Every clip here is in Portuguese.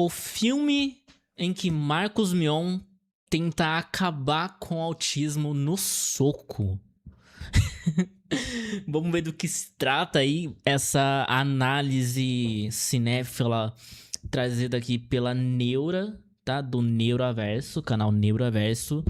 O filme em que Marcos Mion tenta acabar com o autismo no soco. Vamos ver do que se trata aí essa análise cinéfila trazida aqui pela Neura, tá? Do Neuroaverso, canal Neuroaverso.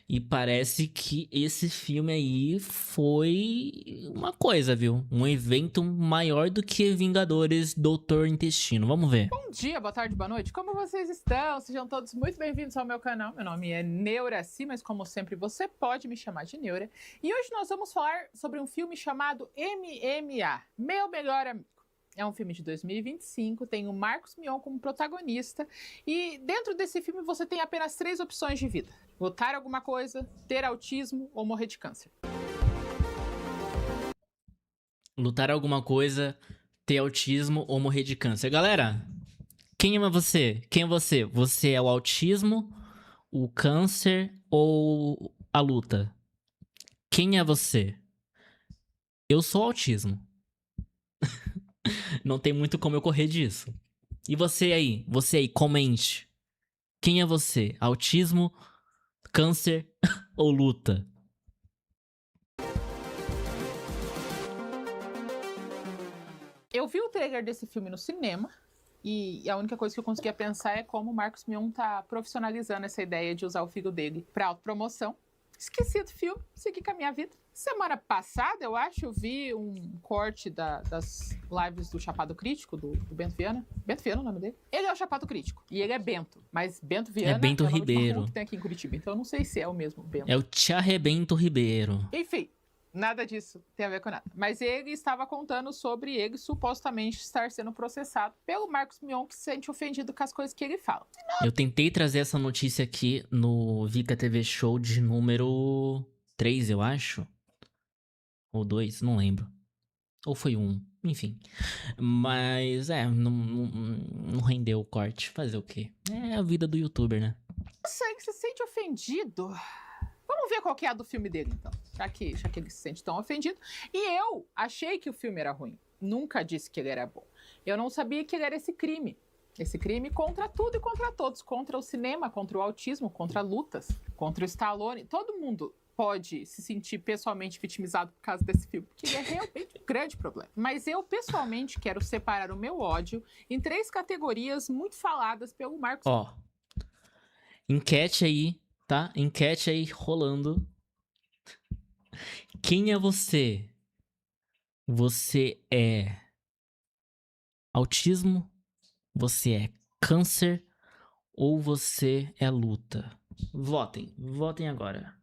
E parece que esse filme aí foi uma coisa, viu? Um evento maior do que Vingadores Doutor Intestino. Vamos ver. Bom dia, boa tarde, boa noite. Como vocês estão? Sejam todos muito bem-vindos ao meu canal. Meu nome é Neuraci, mas como sempre você pode me chamar de Neura. E hoje nós vamos falar sobre um filme chamado MMA, Meu Melhor Amigo. É um filme de 2025, tem o Marcos Mion como protagonista. E dentro desse filme você tem apenas 3 opções de vida: lutar alguma coisa, ter autismo ou morrer de câncer. Lutar alguma coisa, ter autismo ou morrer de câncer. Galera, quem é você? Quem é você? Você é o autismo, o câncer ou a luta? Quem é você? Eu sou o autismo. Não tem muito como eu correr disso. E você aí, comente. Quem é você? Autismo, câncer ou luta? Eu vi o trailer desse filme no cinema e a única coisa que eu conseguia pensar é como o Marcos Mion tá profissionalizando essa ideia de usar o filho dele pra autopromoção. Esqueci do filme, segui com a minha vida. Semana passada, eu acho, eu vi um corte das lives do Chapado Crítico, do Bento Viana. Bento Viana é o nome dele? Ele é o Chapado Crítico. E ele é Bento. Mas Bento Viana É Bento o nome de uma Ribeiro. rua que tem aqui em Curitiba. Então eu não sei se é o mesmo Bento. É o Tchê Bento Ribeiro. Enfim, nada disso tem a ver com nada. Mas ele estava contando sobre ele supostamente estar sendo processado pelo Marcos Mion, que se sente ofendido com as coisas que ele fala. Eu tentei trazer essa notícia aqui no Vika TV Show de número 3, eu acho. Ou 2, não lembro. Ou foi 1, enfim. Mas, não rendeu o corte. Fazer o quê? É a vida do youtuber, né? Nossa, ele se sente ofendido. Vamos ver qual que é a do filme dele, então. Já que ele se sente tão ofendido. E eu achei que o filme era ruim. Nunca disse que ele era bom. Eu não sabia que ele era esse crime. Esse crime contra tudo e contra todos. Contra o cinema, contra o autismo, contra lutas, contra o Stallone. Todo mundo pode se sentir pessoalmente vitimizado por causa desse filme, porque ele é realmente um grande problema. Mas eu, pessoalmente, quero separar o meu ódio em 3 categorias muito faladas pelo Marcos. Ó, enquete aí, tá? Enquete aí rolando. Quem é você? Você é autismo? Você é câncer? Ou você é luta? Votem agora.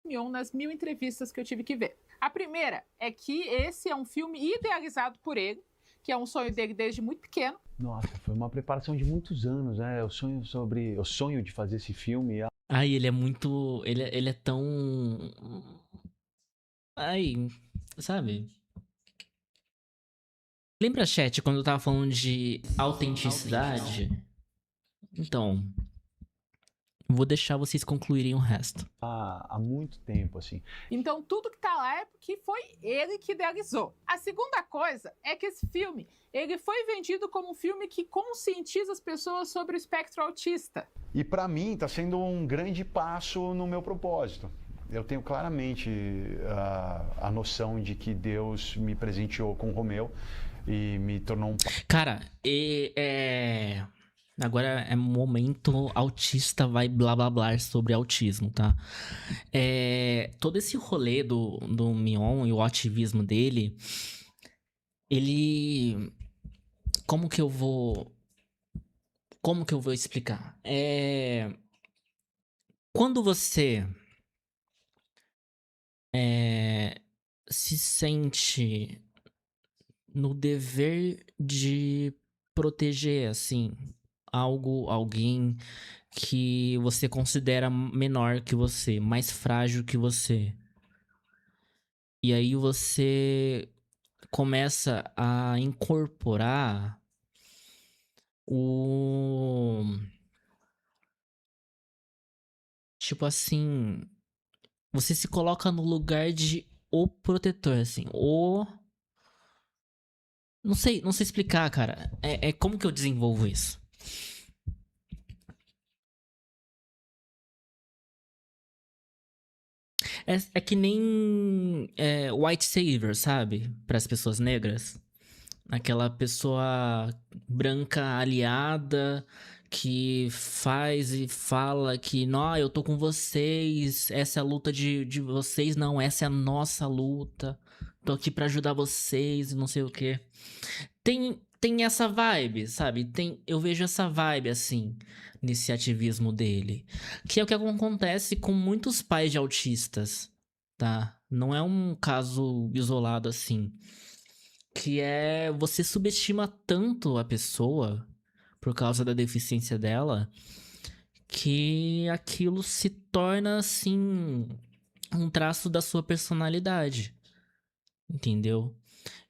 Mion nas 1000 entrevistas que eu tive que ver. A primeira é que esse é um filme idealizado por ele, que é um sonho dele desde muito pequeno. Nossa, foi uma preparação de muitos anos, né? O sonho de fazer esse filme. Ai, ele é muito... Ele é tão... Ai, sabe? Lembra, chat, quando eu tava falando de autenticidade? Então, vou deixar vocês concluírem o resto. Há muito tempo, assim. Então tudo que tá lá é porque foi ele que idealizou. A segunda coisa é que esse filme, ele foi vendido como um filme que conscientiza as pessoas sobre o espectro autista. E para mim tá sendo um grande passo no meu propósito. Eu tenho claramente a noção de que Deus me presenteou com o Romeu e me tornou um... Cara, agora é momento autista vai blá blá blá sobre autismo, tá? Todo esse rolê do Mion e o ativismo dele, ele... Como que eu vou explicar? Quando você se sente no dever de proteger, assim, alguém que você considera menor que você, mais frágil que você. E aí você começa a incorporar o... Tipo assim, você se coloca no lugar de o protetor, assim, Não sei explicar, cara. É como que eu desenvolvo isso? É que nem white savior, sabe? Para as pessoas negras. Aquela pessoa branca aliada que faz e fala que, não, eu tô com vocês, essa é a luta de vocês, não, essa é a nossa luta. Tô aqui pra ajudar vocês e não sei o quê. Tem essa vibe, sabe? Eu vejo essa vibe, assim, nesse ativismo dele. Que é o que acontece com muitos pais de autistas, tá? Não é um caso isolado assim. Que é você subestima tanto a pessoa por causa da deficiência dela que aquilo se torna, assim, um traço da sua personalidade. Entendeu?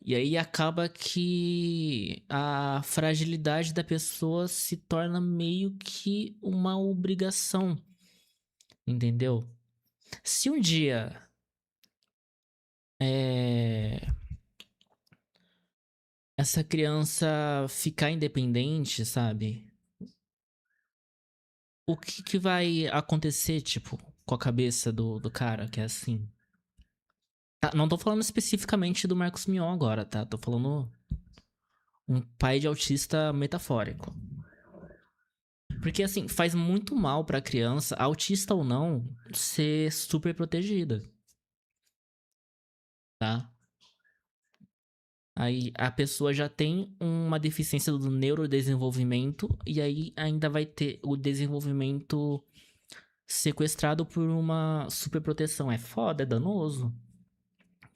E aí acaba que a fragilidade da pessoa se torna meio que uma obrigação, entendeu? Se um dia essa criança ficar independente, sabe? O que vai acontecer, tipo, com a cabeça do cara que é assim? Tá, não tô falando especificamente do Marcos Mion agora, tá? Tô falando um pai de autista metafórico. Porque, assim, faz muito mal pra criança, autista ou não, ser super protegida. Tá? Aí a pessoa já tem uma deficiência do neurodesenvolvimento e aí ainda vai ter o desenvolvimento sequestrado por uma superproteção. É foda, é danoso.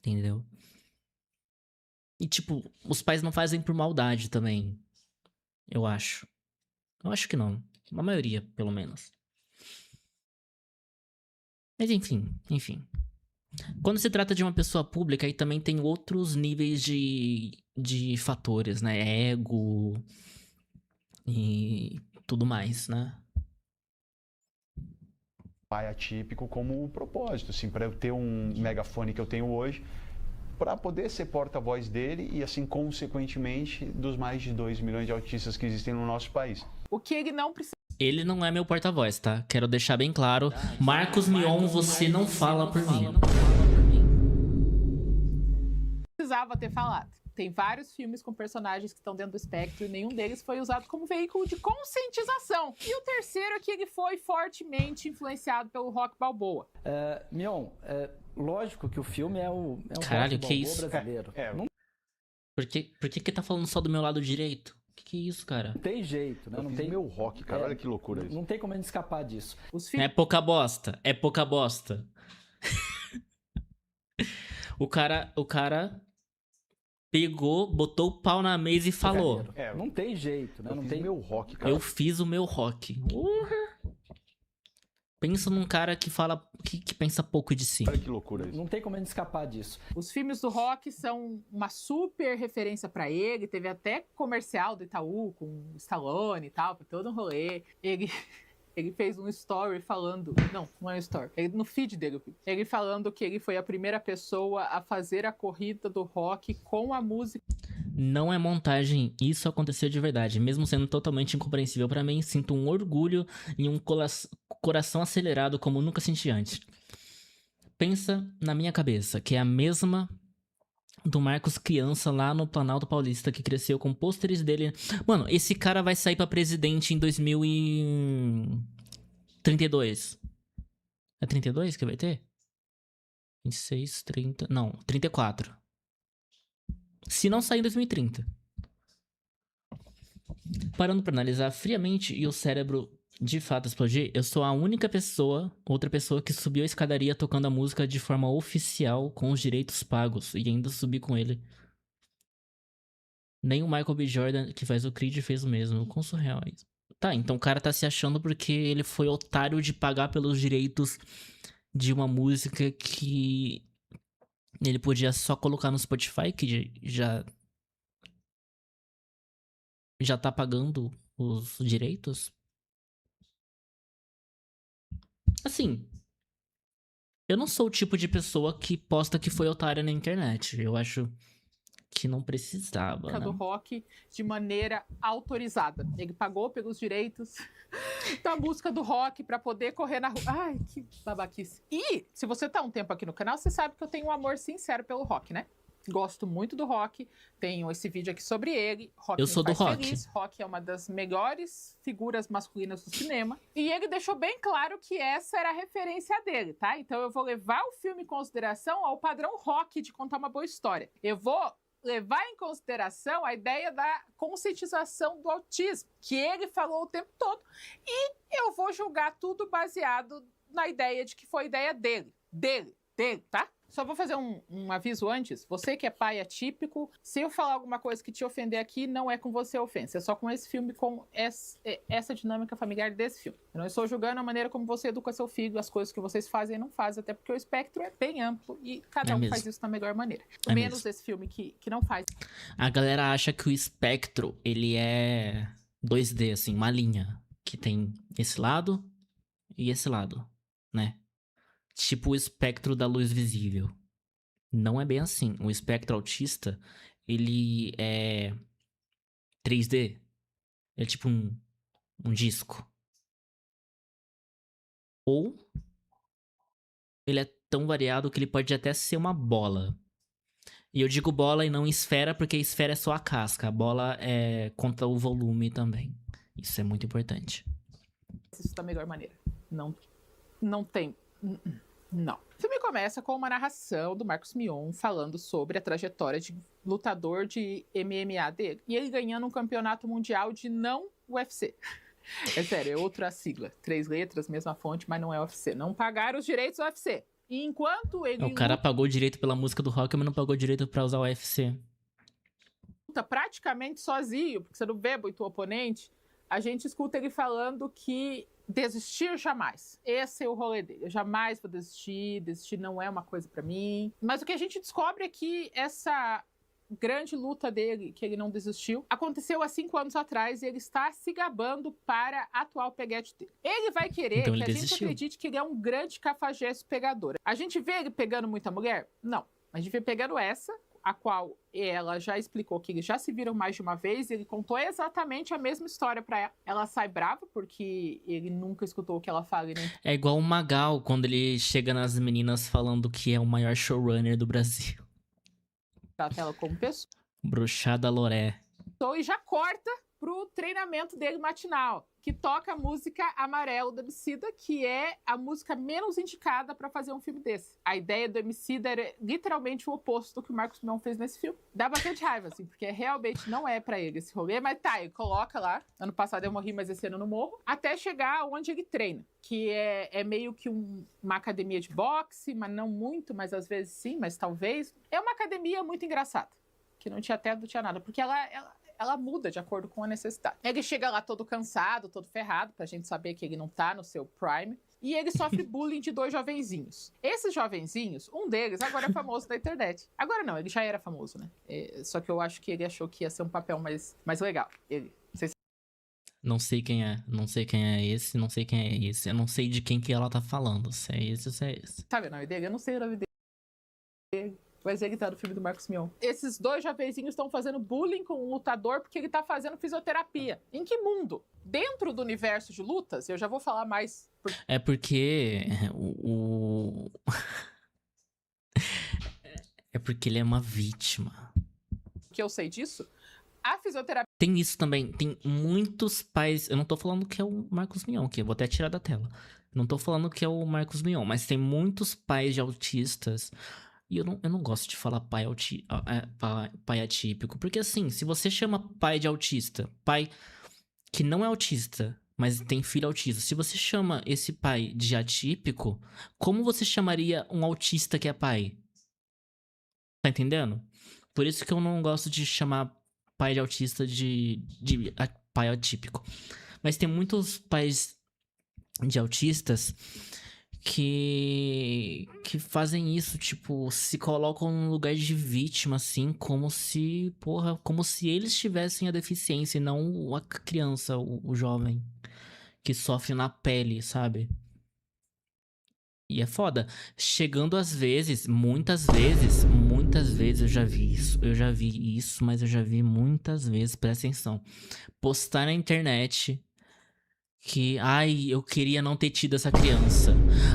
Entendeu? E, tipo, os pais não fazem por maldade também. Eu acho. Eu acho que não. A maioria, pelo menos. Mas enfim. Quando se trata de uma pessoa pública, aí também tem outros níveis de fatores, né? Ego e tudo mais, né? Pai atípico como o propósito, assim, para eu ter um megafone que eu tenho hoje, para poder ser porta-voz dele e, assim, consequentemente, dos mais de 2 milhões de autistas que existem no nosso país. O que ele não precisa. Ele não é meu porta-voz, tá? Quero deixar bem claro. Marcos Mion, você não fala por mim. Precisava ter falado. Tem vários filmes com personagens que estão dentro do espectro e nenhum deles foi usado como veículo de conscientização. E o terceiro é que ele foi fortemente influenciado pelo Rock Balboa. Mion, lógico que o filme é um Caralho, Rock que Balboa isso? brasileiro. Não Por que tá falando só do meu lado direito? Que é isso, cara? tem jeito, né? Eu Não fiz tem meu rock, cara, olha que loucura isso. Não tem como a gente escapar disso. Os É pouca bosta. É pouca bosta. O cara pegou, botou o pau na mesa e falou: Não tem jeito, né? Eu Não fiz tem meu rock, cara. eu fiz o meu rock. Pensa num cara que fala. Que pensa pouco de si. Olha que loucura isso. Não tem como a gente escapar disso. Os filmes do Rock são uma super referência pra ele. Teve até comercial do Itaú com o Stallone e tal, todo um rolê. Ele fez um story falando. Não é um story. No feed dele. Ele falando que ele foi a primeira pessoa a fazer a corrida do rock com a música. Não é montagem, isso aconteceu de verdade. Mesmo sendo totalmente incompreensível pra mim, sinto um orgulho e um coração acelerado como nunca senti antes. Pensa na minha cabeça, que é a mesma do Marcos criança lá no Planalto Paulista, que cresceu com pôsteres dele. Mano, esse cara vai sair pra presidente em 2032. É 32 que vai ter? 26, 30... Não, 34. Se não sair em 2030. Parando pra analisar friamente e o cérebro de fato explodir, eu sou a única outra pessoa que subiu a escadaria tocando a música de forma oficial com os direitos pagos e ainda subi com ele. Nem o Michael B. Jordan, que faz o Creed, fez o mesmo. Com surreal isso. Tá, então o cara tá se achando porque ele foi otário de pagar pelos direitos de uma música que ele podia só colocar no Spotify, que já tá pagando os direitos. Assim, eu não sou o tipo de pessoa que posta que foi otária na internet. Eu acho que não precisava, né? do rock de maneira autorizada. Ele pagou pelos direitos da música do rock para poder correr na rua. Ai, que babaquice. E, se você tá um tempo aqui no canal, você sabe que eu tenho um amor sincero pelo rock, né? Gosto muito do Rock, tenho esse vídeo aqui sobre ele. Rock Eu me sou do faz Rock. feliz. Rock é uma das melhores figuras masculinas do cinema. E ele deixou bem claro que essa era a referência dele, tá? Então eu vou levar o filme em consideração ao padrão Rock de contar uma boa história. Eu vou levar em consideração a ideia da conscientização do autismo, que ele falou o tempo todo. E eu vou julgar tudo baseado na ideia de que foi ideia dele, tá? Só vou fazer um aviso antes. Você que é pai atípico, se eu falar alguma coisa que te ofender aqui, não é com você a ofensa. É só com esse filme, com essa dinâmica familiar desse filme. Eu não estou julgando a maneira como você educa seu filho, as coisas que vocês fazem e não fazem, até porque o espectro é bem amplo e cada um faz isso da melhor maneira. Menos esse filme que não faz. A galera acha que o espectro, ele é 2D, assim, uma linha. Que tem esse lado e esse lado, né? Tipo o espectro da luz visível. Não é bem assim. O espectro autista, ele é 3D. É tipo um disco. Ou ele é tão variado que ele pode até ser uma bola. E eu digo bola e não esfera, porque a esfera é só a casca. A bola conta o volume também. Isso é muito importante. Isso da melhor maneira. Não tem... Não. O filme começa com uma narração do Marcos Mion falando sobre a trajetória de lutador de MMA dele. E ele ganhando um campeonato mundial de não UFC. É sério, é outra sigla. 3 letras, mesma fonte, mas não é UFC. Não pagaram os direitos do UFC. E enquanto ele O cara pagou direito pela música do rock, mas não pagou direito pra usar o UFC. luta praticamente sozinho, porque você não vê muito o oponente, a gente escuta ele falando que desistir jamais. Esse é o rolê dele. Eu jamais vou desistir. Desistir não é uma coisa pra mim. Mas o que a gente descobre é que essa grande luta dele, que ele não desistiu, aconteceu há 5 anos atrás e ele está se gabando para a atual peguete dele. Ele vai querer Então que ele a desistiu. gente acredite que ele é um grande cafajeste pegador. A gente vê ele pegando muita mulher? Não. A gente vê pegando essa, a qual ela já explicou que eles já se viram mais de uma vez, e ele contou exatamente a mesma história pra ela. Ela sai brava, porque ele nunca escutou o que ela fala. Nem... É igual o Magal, quando ele chega nas meninas falando que é o maior showrunner do Brasil. trata ela como pessoa Bruxada Loré. e já corta pro treinamento dele matinal, que toca a música Amarelo do Emicida, que é a música menos indicada pra fazer um filme desse. A ideia do Emicida era literalmente o oposto do que o Marcos Mion fez nesse filme. Dá bastante raiva, assim, porque realmente não é pra ele esse rolê, mas tá, ele coloca lá. Ano passado eu morri, mas esse ano eu não morro. Até chegar onde ele treina, que é meio que uma academia de boxe, mas não muito, mas às vezes sim, mas talvez. É uma academia muito engraçada, que não tinha teto, não tinha nada, porque ela muda de acordo com a necessidade. Ele chega lá todo cansado, todo ferrado, pra gente saber que ele não tá no seu prime. E ele sofre bullying de 2 jovenzinhos. Esses jovenzinhos, um deles agora é famoso na internet. Agora não, ele já era famoso, né? Só que eu acho que ele achou que ia ser um papel mais legal. Não sei quem é. Não sei quem é esse, não sei quem é esse. Eu não sei de quem que ela tá falando. Se é esse ou se é esse. Sabe o nome dele? Eu não sei o nome dele. Mas ele tá no filme do Marcos Mion. Esses 2 jovenzinhos estão fazendo bullying com um lutador porque ele tá fazendo fisioterapia. Em que mundo? Dentro do universo de lutas, eu já vou falar mais... É porque é porque ele é uma vítima. Que eu sei disso. A fisioterapia... Tem isso também. Tem muitos pais... Eu não tô falando que é o Marcos Mion, que eu vou até tirar da tela. Não tô falando que é o Marcos Mion, mas tem muitos pais de autistas... E eu não gosto de falar pai atípico. Porque assim, se você chama pai de autista, pai que não é autista, mas tem filho autista. Se você chama esse pai de atípico, como você chamaria um autista que é pai? Tá entendendo? Por isso que eu não gosto de chamar pai de autista de pai atípico. Mas tem muitos pais de autistas... que fazem isso, tipo, se colocam num lugar de vítima, assim, como se eles tivessem a deficiência e não a criança, o jovem, que sofre na pele, sabe? E é foda. Chegando às vezes, muitas vezes, muitas vezes, eu já vi isso. Eu já vi isso, mas eu já vi muitas vezes, presta atenção. Postar na internet que, ai, eu queria não ter tido essa criança.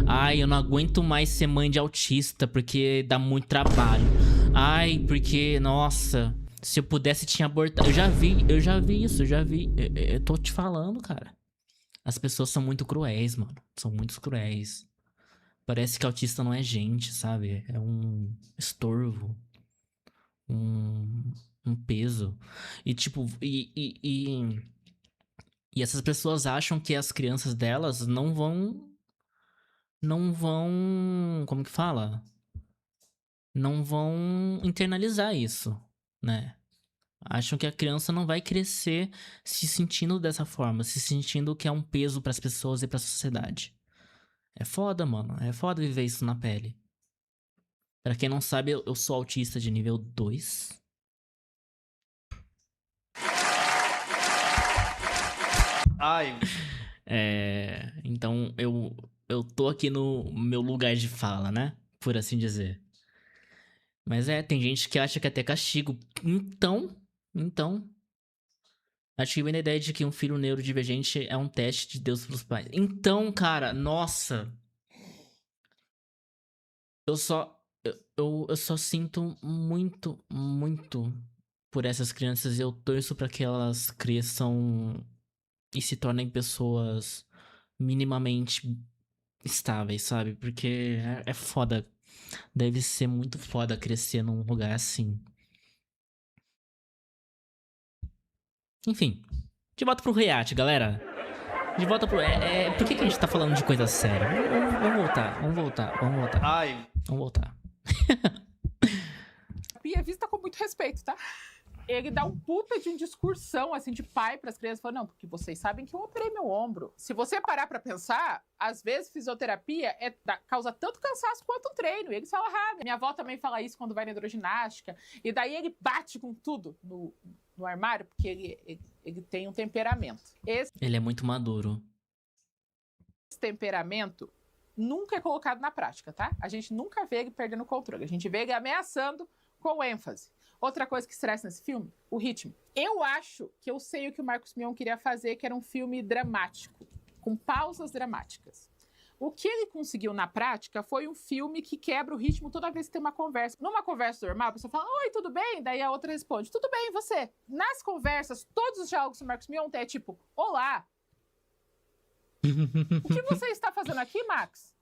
Ai, eu não aguento mais ser mãe de autista porque dá muito trabalho. Ai, porque, nossa, se eu pudesse tinha abortado. Eu já vi isso, eu já vi. Eu tô te falando, cara. As pessoas são muito cruéis, mano. São muito cruéis. Parece que autista não é gente, sabe? É um estorvo. Um peso. E tipo, e essas pessoas acham que as crianças delas não vão. Não vão. Como que fala? Não vão internalizar isso, né? Acham que a criança não vai crescer se sentindo dessa forma, se sentindo que é um peso pras pessoas e pra sociedade. É foda, mano. É foda viver isso na pele. Pra quem não sabe, eu sou autista de nível 2. Ai, Então eu tô aqui no meu lugar de fala, né? Por assim dizer. Mas tem gente que acha que é até castigo. Então, acho que vem da ideia de que um filho neurodivergente é um teste de Deus pros pais. Então, cara, nossa. Eu só. Eu só sinto muito, muito por essas crianças. Eu torço pra que elas cresçam e se tornem pessoas minimamente estáveis, sabe? Porque é foda. Deve ser muito foda crescer num lugar assim. Enfim, de volta pro React, galera. De volta pro. Por que a gente tá falando de coisa séria? Vamos voltar. ai. Vamos voltar. E é vista com muito respeito, tá? Ele dá um puta de discursão, assim, de pai pras crianças. Fala, não, porque vocês sabem que eu operei meu ombro. Se você parar pra pensar, às vezes fisioterapia causa tanto cansaço quanto o treino. E ele fala errado. Minha avó também fala isso quando vai na hidroginástica. E daí ele bate com tudo no armário, porque ele tem um temperamento. Ele é muito maduro. Esse temperamento nunca é colocado na prática, tá? A gente nunca vê ele perdendo o controle. A gente vê ele ameaçando com ênfase. Outra coisa que estressa nesse filme, o ritmo. Eu acho que eu sei o que o Marcos Mion queria fazer, que era um filme dramático, com pausas dramáticas. O que ele conseguiu na prática foi um filme que quebra o ritmo toda vez que tem uma conversa. Numa conversa normal, a pessoa fala, oi, tudo bem? Daí a outra responde, tudo bem, e você? Nas conversas, todos os diálogos do Marcos Mion é tipo, olá. O que você está fazendo aqui, Max?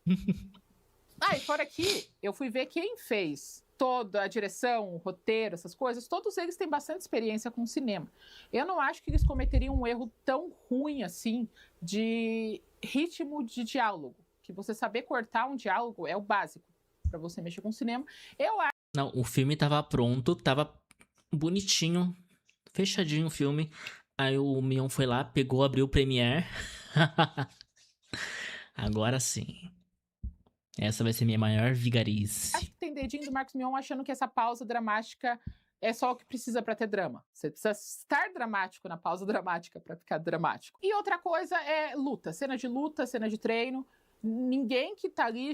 E fora aqui, eu fui ver quem fez toda a direção, o roteiro, essas coisas, todos eles têm bastante experiência com cinema. Eu não acho que eles cometeriam um erro tão ruim assim de ritmo de diálogo, que você saber cortar um diálogo é o básico para você mexer com cinema. Eu acho. Não, o filme tava pronto, tava bonitinho, fechadinho o filme. Aí o Mion foi lá, pegou, abriu o Premiere. Agora sim. Essa vai ser minha maior vigarice. Acho que tem dedinho do Marcos Mion achando que essa pausa dramática é só o que precisa pra ter drama. Você precisa estar dramático na pausa dramática pra ficar dramático. E outra coisa é luta. Cena de treino. Ninguém que tá ali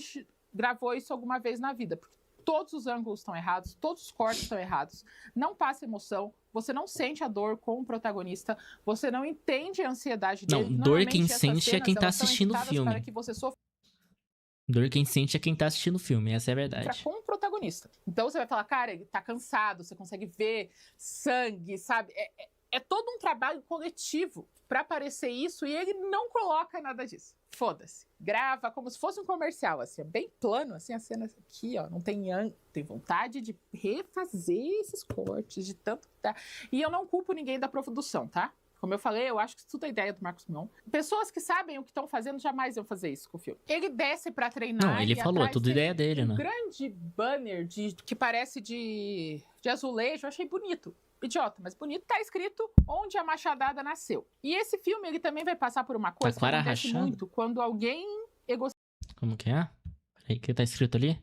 gravou isso alguma vez na vida. Porque todos os ângulos estão errados, todos os cortes estão errados. Não passa emoção. Você não sente a dor com o protagonista. Você não entende a ansiedade dele. Não, dor quem sente é quem tá assistindo o filme. Para que você sofra. Dor quem sente é quem tá assistindo o filme, essa é a verdade. Com o protagonista. Então você vai falar, cara, ele tá cansado, você consegue ver sangue, sabe? É todo um trabalho coletivo pra aparecer isso e ele não coloca nada disso. Foda-se. Grava como se fosse um comercial, assim, bem plano, assim, a cena aqui, ó, não tem vontade de refazer esses cortes, de tanto que tá. E eu não culpo ninguém da produção, tá? Como eu falei, eu acho que tudo é ideia do Marcos Mion. Pessoas que sabem o que estão fazendo jamais iam fazer isso com o filme. Ele desce pra treinar. Não, ele falou, tudo ideia dele, né? Um grande banner que parece de azulejo, eu achei bonito. Idiota, mas bonito. Tá escrito onde a machadada nasceu. E esse filme, ele também vai passar por uma coisa que acontece muito quando alguém Como que é? Peraí, o que tá escrito ali?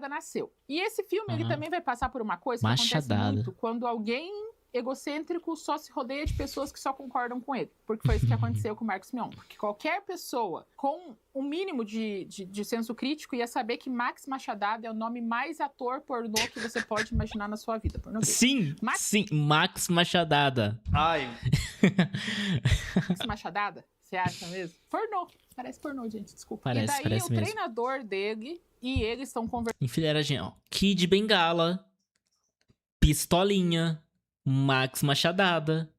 nasceu. E esse filme, ele também vai passar por uma coisa que acontece muito quando alguém egocêntrico só se rodeia de pessoas que só concordam com ele. Porque foi isso que aconteceu com o Marcos Mion. Porque qualquer pessoa com um mínimo de senso crítico ia saber que Max Machadada é o nome mais ator pornô que você pode imaginar na sua vida. Sim, Max Machadada. Ai. Max Machadada? Você acha mesmo? Pornô. Parece pornô, gente. Desculpa. Parece e daí o mesmo. treinador dele e eles estão conversando. Enfileiradinha, ó. Kid Bengala, Pistolinha, Max Machadada.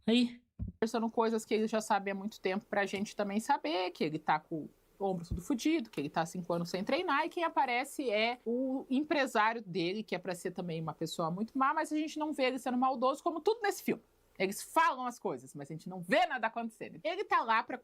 Aí. Conversando coisas que eles já sabem há muito tempo pra gente também saber, que ele tá com o ombro tudo fudido, que ele tá 5 anos sem treinar, e quem aparece é o empresário dele, que é pra ser também uma pessoa muito má, mas a gente não vê ele sendo maldoso, como tudo nesse filme. Eles falam as coisas, mas a gente não vê nada acontecendo. Ele tá lá pra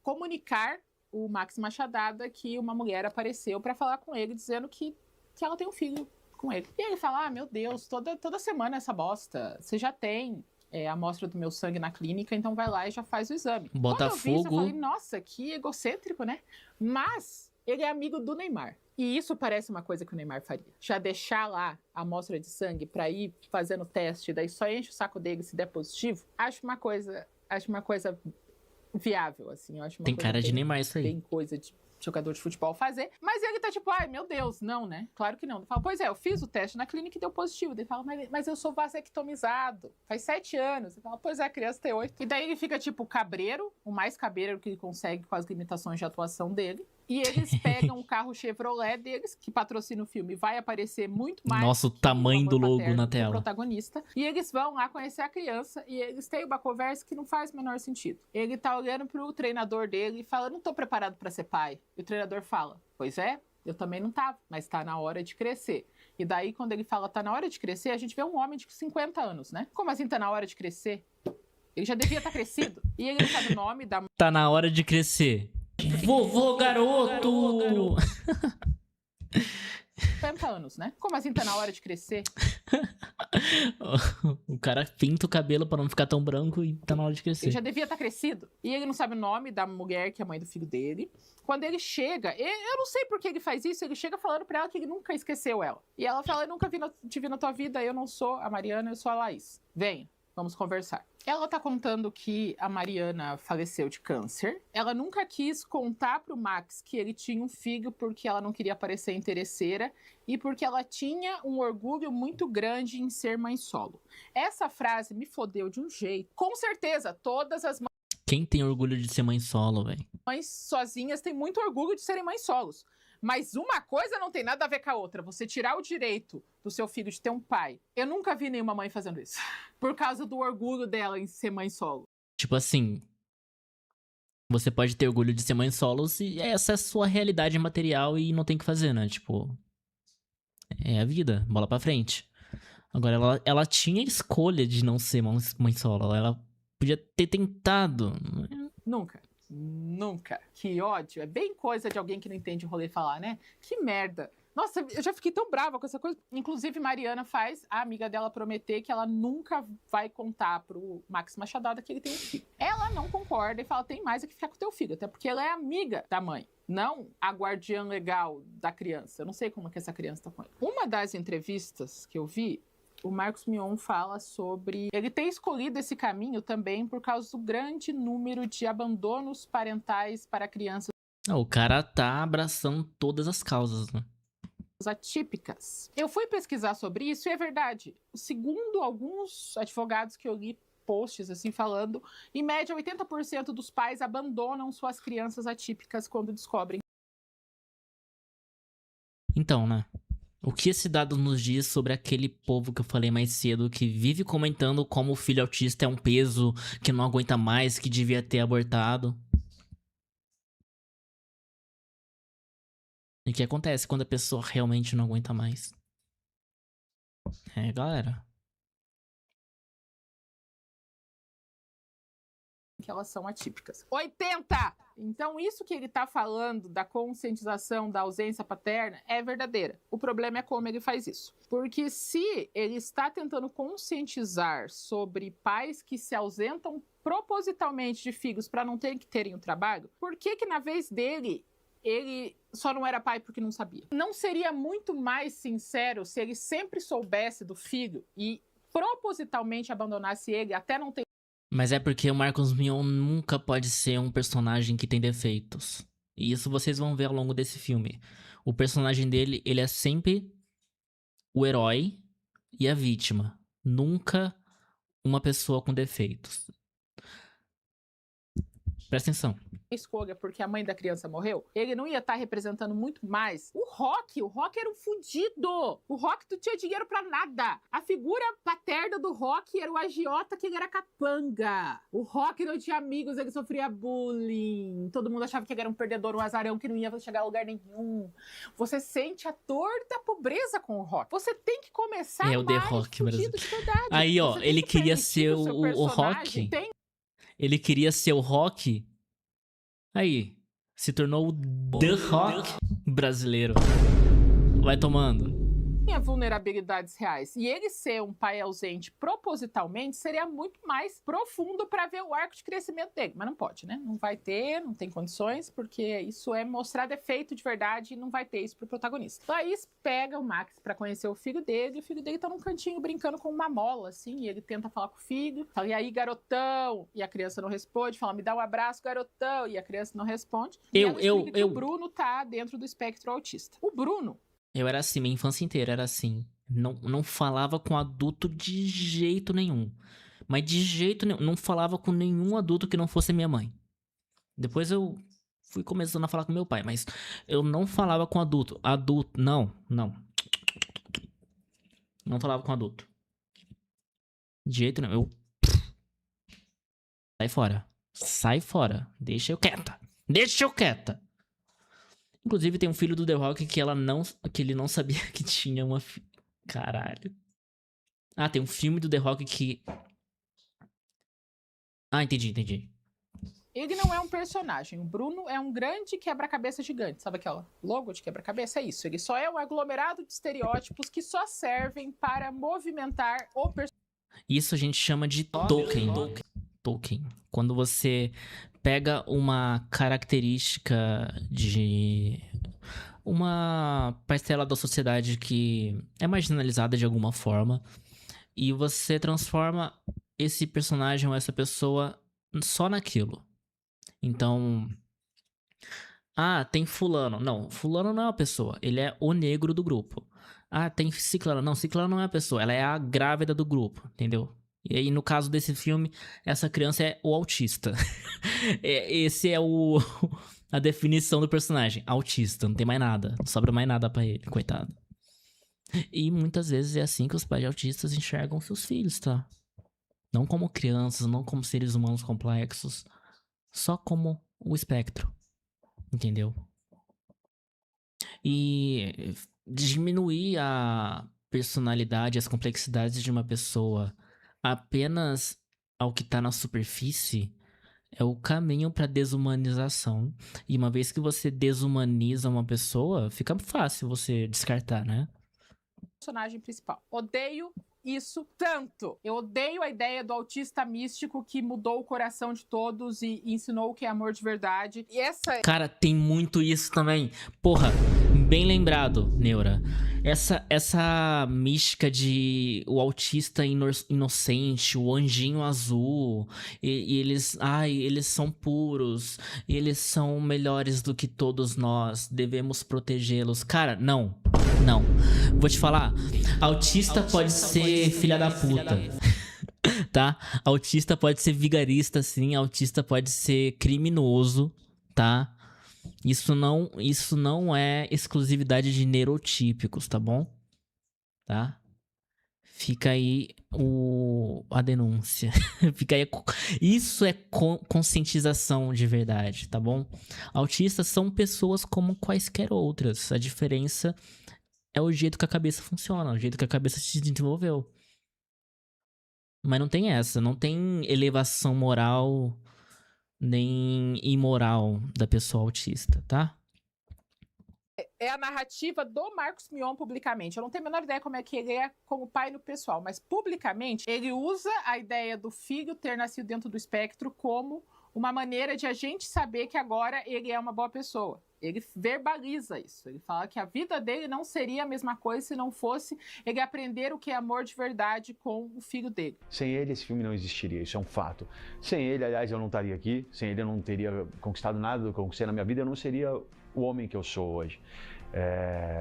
comunicar o Max Machadada que uma mulher apareceu pra falar com ele, dizendo que ela tem um filho com ele. E ele fala, meu Deus, toda semana essa bosta, você já tem a amostra do meu sangue na clínica, então vai lá e já faz o exame. Botafogo. Quando eu vi isso, eu falei, nossa, que egocêntrico, né? Mas ele é amigo do Neymar. E isso parece uma coisa que o Neymar faria. Já deixar lá a amostra de sangue pra ir fazendo teste, daí só enche o saco dele se der positivo, acho uma coisa viável, assim. Eu acho uma Tem coisa cara de bem, Neymar isso aí. bem coisa de jogador de futebol fazer. Mas ele tá tipo, ai, meu Deus, não, né? Claro que não. Ele fala, pois é, eu fiz o teste na clínica e deu positivo. Ele fala, mas eu sou vasectomizado. Faz 7 anos. Ele fala, pois é, a criança tem 8. E daí ele fica tipo cabreiro, o mais cabreiro que ele consegue com as limitações de atuação dele. E eles pegam o carro Chevrolet deles, que patrocina o filme. Vai aparecer muito mais. Nossa, o tamanho do logo na tela. Protagonista. E eles vão lá conhecer a criança e eles têm uma conversa que não faz o menor sentido. Ele tá olhando pro treinador dele e fala, não tô preparado pra ser pai. E o treinador fala, pois é, eu também não tava, mas tá na hora de crescer. E daí, quando ele fala tá na hora de crescer, a gente vê um homem de 50 anos, né? Como assim tá na hora de crescer? Ele já devia estar crescido. E ele não sabe o nome da... Tá na hora de crescer. Vovô garoto! 50 anos, né? Como assim tá na hora de crescer? O cara pinta o cabelo pra não ficar tão branco e tá na hora de crescer. Ele já devia estar crescido. E ele não sabe o nome da mulher que é mãe do filho dele. Quando ele chega, eu não sei por que ele faz isso, ele chega falando pra ela que ele nunca esqueceu ela. E ela fala, eu nunca te vi na tua vida, eu não sou a Mariana, eu sou a Laís. Venha, vamos conversar. Ela tá contando que a Mariana faleceu de câncer. Ela nunca quis contar pro Max que ele tinha um filho porque ela não queria parecer interesseira e porque ela tinha um orgulho muito grande em ser mãe solo. Essa frase me fodeu de um jeito. Com certeza, todas as Quem tem orgulho de ser mãe solo, velho? mães sozinhas têm muito orgulho de serem mães solos. Mas uma coisa não tem nada a ver com a outra. Você tirar o direito do seu filho de ter um pai. Eu nunca vi nenhuma mãe fazendo isso. Por causa do orgulho dela em ser mãe solo. Tipo assim, você pode ter orgulho de ser mãe solo se essa é a sua realidade material e não tem o que fazer, né? Tipo, é a vida, bola pra frente. Agora, ela tinha escolha de não ser mãe solo. Ela podia ter tentado. Nunca. Que ódio. É bem coisa de alguém que não entende o rolê falar, né? Que merda. Nossa, eu já fiquei tão brava com essa coisa. Inclusive, Mariana faz a amiga dela prometer que ela nunca vai contar pro Max Machadada que ele tem um filho. Ela não concorda e fala, tem mais é que ficar com teu filho. Até porque ela é amiga da mãe, não a guardiã legal da criança. Eu não sei como é que essa criança tá com ele. Uma das entrevistas que eu vi, o Marcos Mion fala sobre ele ter escolhido esse caminho também por causa do grande número de abandonos parentais para crianças O cara tá abraçando todas as causas, né? atípicas. Eu fui pesquisar sobre isso e é verdade. Segundo alguns advogados que eu li posts assim falando, em média 80% dos pais abandonam suas crianças atípicas quando descobrem. Então, né? O que esse dado nos diz sobre aquele povo que eu falei mais cedo, que vive comentando como o filho autista é um peso, que não aguenta mais, que devia ter abortado? E o que acontece quando a pessoa realmente não aguenta mais? Galera. Que elas são atípicas. 80! Então, isso que ele tá falando da conscientização da ausência paterna é verdadeira. O problema é como ele faz isso. Porque se ele está tentando conscientizar sobre pais que se ausentam propositalmente de filhos para não terem que terem o trabalho, por que na vez dele ele só não era pai porque não sabia? Não seria muito mais sincero se ele sempre soubesse do filho e propositalmente abandonasse ele até não ter Mas é porque o Marcos Mion nunca pode ser um personagem que tem defeitos. E isso vocês vão ver ao longo desse filme. O personagem dele, ele é sempre o herói e a vítima. Nunca uma pessoa com defeitos. Presta atenção. escolha porque a mãe da criança morreu, ele não ia estar representando muito mais o Rock era um fudido. O Rock não tinha dinheiro pra nada. A figura paterna do Rock era o agiota, que ele era capanga. O Rock não tinha amigos, ele sofria bullying. Todo mundo achava que ele era um perdedor, um azarão, que não ia chegar a lugar nenhum. Você sente a dor da pobreza com o Rock. Você tem que começar É o The mais Rock fudido brasileiro. de verdade. Aí, ó, Você tem ele que queria permitir ser que seu o Rock. personagem tenha Ele queria ser o Rock. Aí, se tornou o The Rock brasileiro. Vai tomando. vulnerabilidades reais. E ele ser um pai ausente propositalmente seria muito mais profundo para ver o arco de crescimento dele. Mas não pode, né? Não vai ter, não tem condições, porque isso é mostrar defeito de verdade e não vai ter isso pro protagonista. Então aí pega o Max para conhecer o filho dele, e o filho dele tá num cantinho brincando com uma mola, assim, e ele tenta falar com o filho, fala, e aí, garotão? E a criança não responde, fala, me dá um abraço, garotão, e a criança não responde. E ela explica que o Bruno tá dentro do espectro autista. O Bruno, eu era assim, minha infância inteira era assim. Não falava com adulto de jeito nenhum. Mas de jeito nenhum. Não falava com nenhum adulto que não fosse minha mãe. Depois eu fui começando a falar com meu pai, mas eu não falava com adulto. Adulto, não. Não falava com adulto. De jeito nenhum. Sai fora. Sai fora. Deixa eu quieta. Inclusive, tem um filho do The Rock que ele não sabia que tinha uma filha. Caralho. Ah, tem um filme do The Rock que... Ah, entendi. ele não é um personagem. O Bruno é um grande quebra-cabeça gigante. Sabe aquela logo de quebra-cabeça? É isso. Ele só é um aglomerado de estereótipos que só servem para movimentar o personagem. Isso a gente chama de Tolkien. Quando você pega uma característica de uma parcela da sociedade que é marginalizada de alguma forma e você transforma esse personagem ou essa pessoa só naquilo. Então, tem fulano. Não, fulano não é uma pessoa, ele é o negro do grupo. Tem ciclano. Não, ciclano não é uma pessoa, ela é a grávida do grupo, entendeu? E aí, no caso desse filme, essa criança é o autista. Esse é a definição do personagem. Autista, não tem mais nada. Não sobra mais nada pra ele, coitado. E muitas vezes é assim que os pais autistas enxergam seus filhos, tá? Não como crianças, não como seres humanos complexos. Só como o espectro. Entendeu? E diminuir a personalidade, as complexidades de uma pessoa apenas ao que tá na superfície é o caminho pra desumanização. E uma vez que você desumaniza uma pessoa, fica fácil você descartar, né? Personagem principal. Odeio isso tanto. Eu odeio a ideia do autista místico que mudou o coração de todos e ensinou o que é amor de verdade. E essa... Cara, tem muito isso também. Porra, bem lembrado, Neura. Essa mística de o autista inocente, o anjinho azul, e eles são puros, eles são melhores do que todos nós, devemos protegê-los. Cara, não. Vou te falar, autista pode ser filha da puta, tá? Autista pode ser vigarista, sim, autista pode ser criminoso, tá? Isso não é exclusividade de neurotípicos, tá bom? Tá? Fica aí a denúncia. Fica aí isso é conscientização de verdade, tá bom? Autistas são pessoas como quaisquer outras. A diferença é o jeito que a cabeça funciona, o jeito que a cabeça se desenvolveu. Mas não tem essa, não tem elevação moral nem imoral da pessoa autista, tá? É a narrativa do Marcos Mion publicamente. Eu não tenho a menor ideia como é que ele é como pai no pessoal, mas publicamente ele usa a ideia do filho ter nascido dentro do espectro como uma maneira de a gente saber que agora ele é uma boa pessoa. Ele verbaliza isso. Ele fala que a vida dele não seria a mesma coisa se não fosse ele aprender o que é amor de verdade com o filho dele. Sem ele, esse filme não existiria, isso é um fato. Sem ele, aliás, eu não estaria aqui. Sem ele, eu não teria conquistado nada do que eu conquistei na minha vida. Eu não seria o homem que eu sou hoje.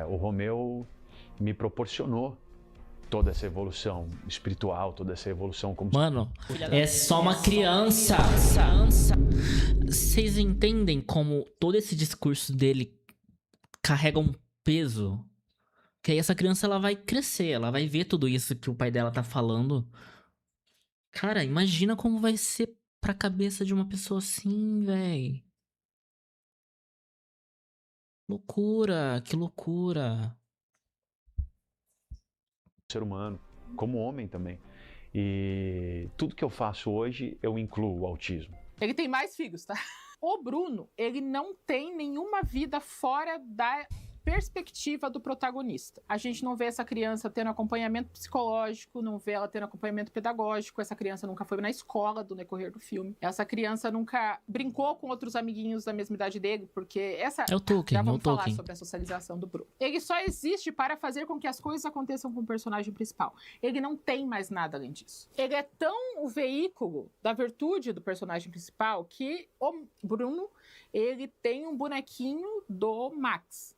O Romeu me proporcionou toda essa evolução espiritual, toda essa evolução como... Mano, é só uma criança. Vocês entendem como todo esse discurso dele carrega um peso? Que aí essa criança, ela vai crescer, ela vai ver tudo isso que o pai dela tá falando. Cara, imagina como vai ser pra cabeça de uma pessoa assim, véi. Loucura, que loucura. ser humano, como homem também. E tudo que eu faço hoje, eu incluo o autismo. Ele tem mais filhos, tá? O Bruno, ele não tem nenhuma vida fora da perspectiva do protagonista. A gente não vê essa criança tendo acompanhamento psicológico, não vê ela tendo acompanhamento pedagógico, essa criança nunca foi na escola do decorrer do filme, essa criança nunca brincou com outros amiguinhos da mesma idade dele, porque essa... É o Tolkien, já vamos é o falar Tolkien. sobre a socialização do Bruno. Ele só existe para fazer com que as coisas aconteçam com o personagem principal. Ele não tem mais nada além disso. Ele é tão o veículo da virtude do personagem principal que o Bruno, ele tem um bonequinho do Max.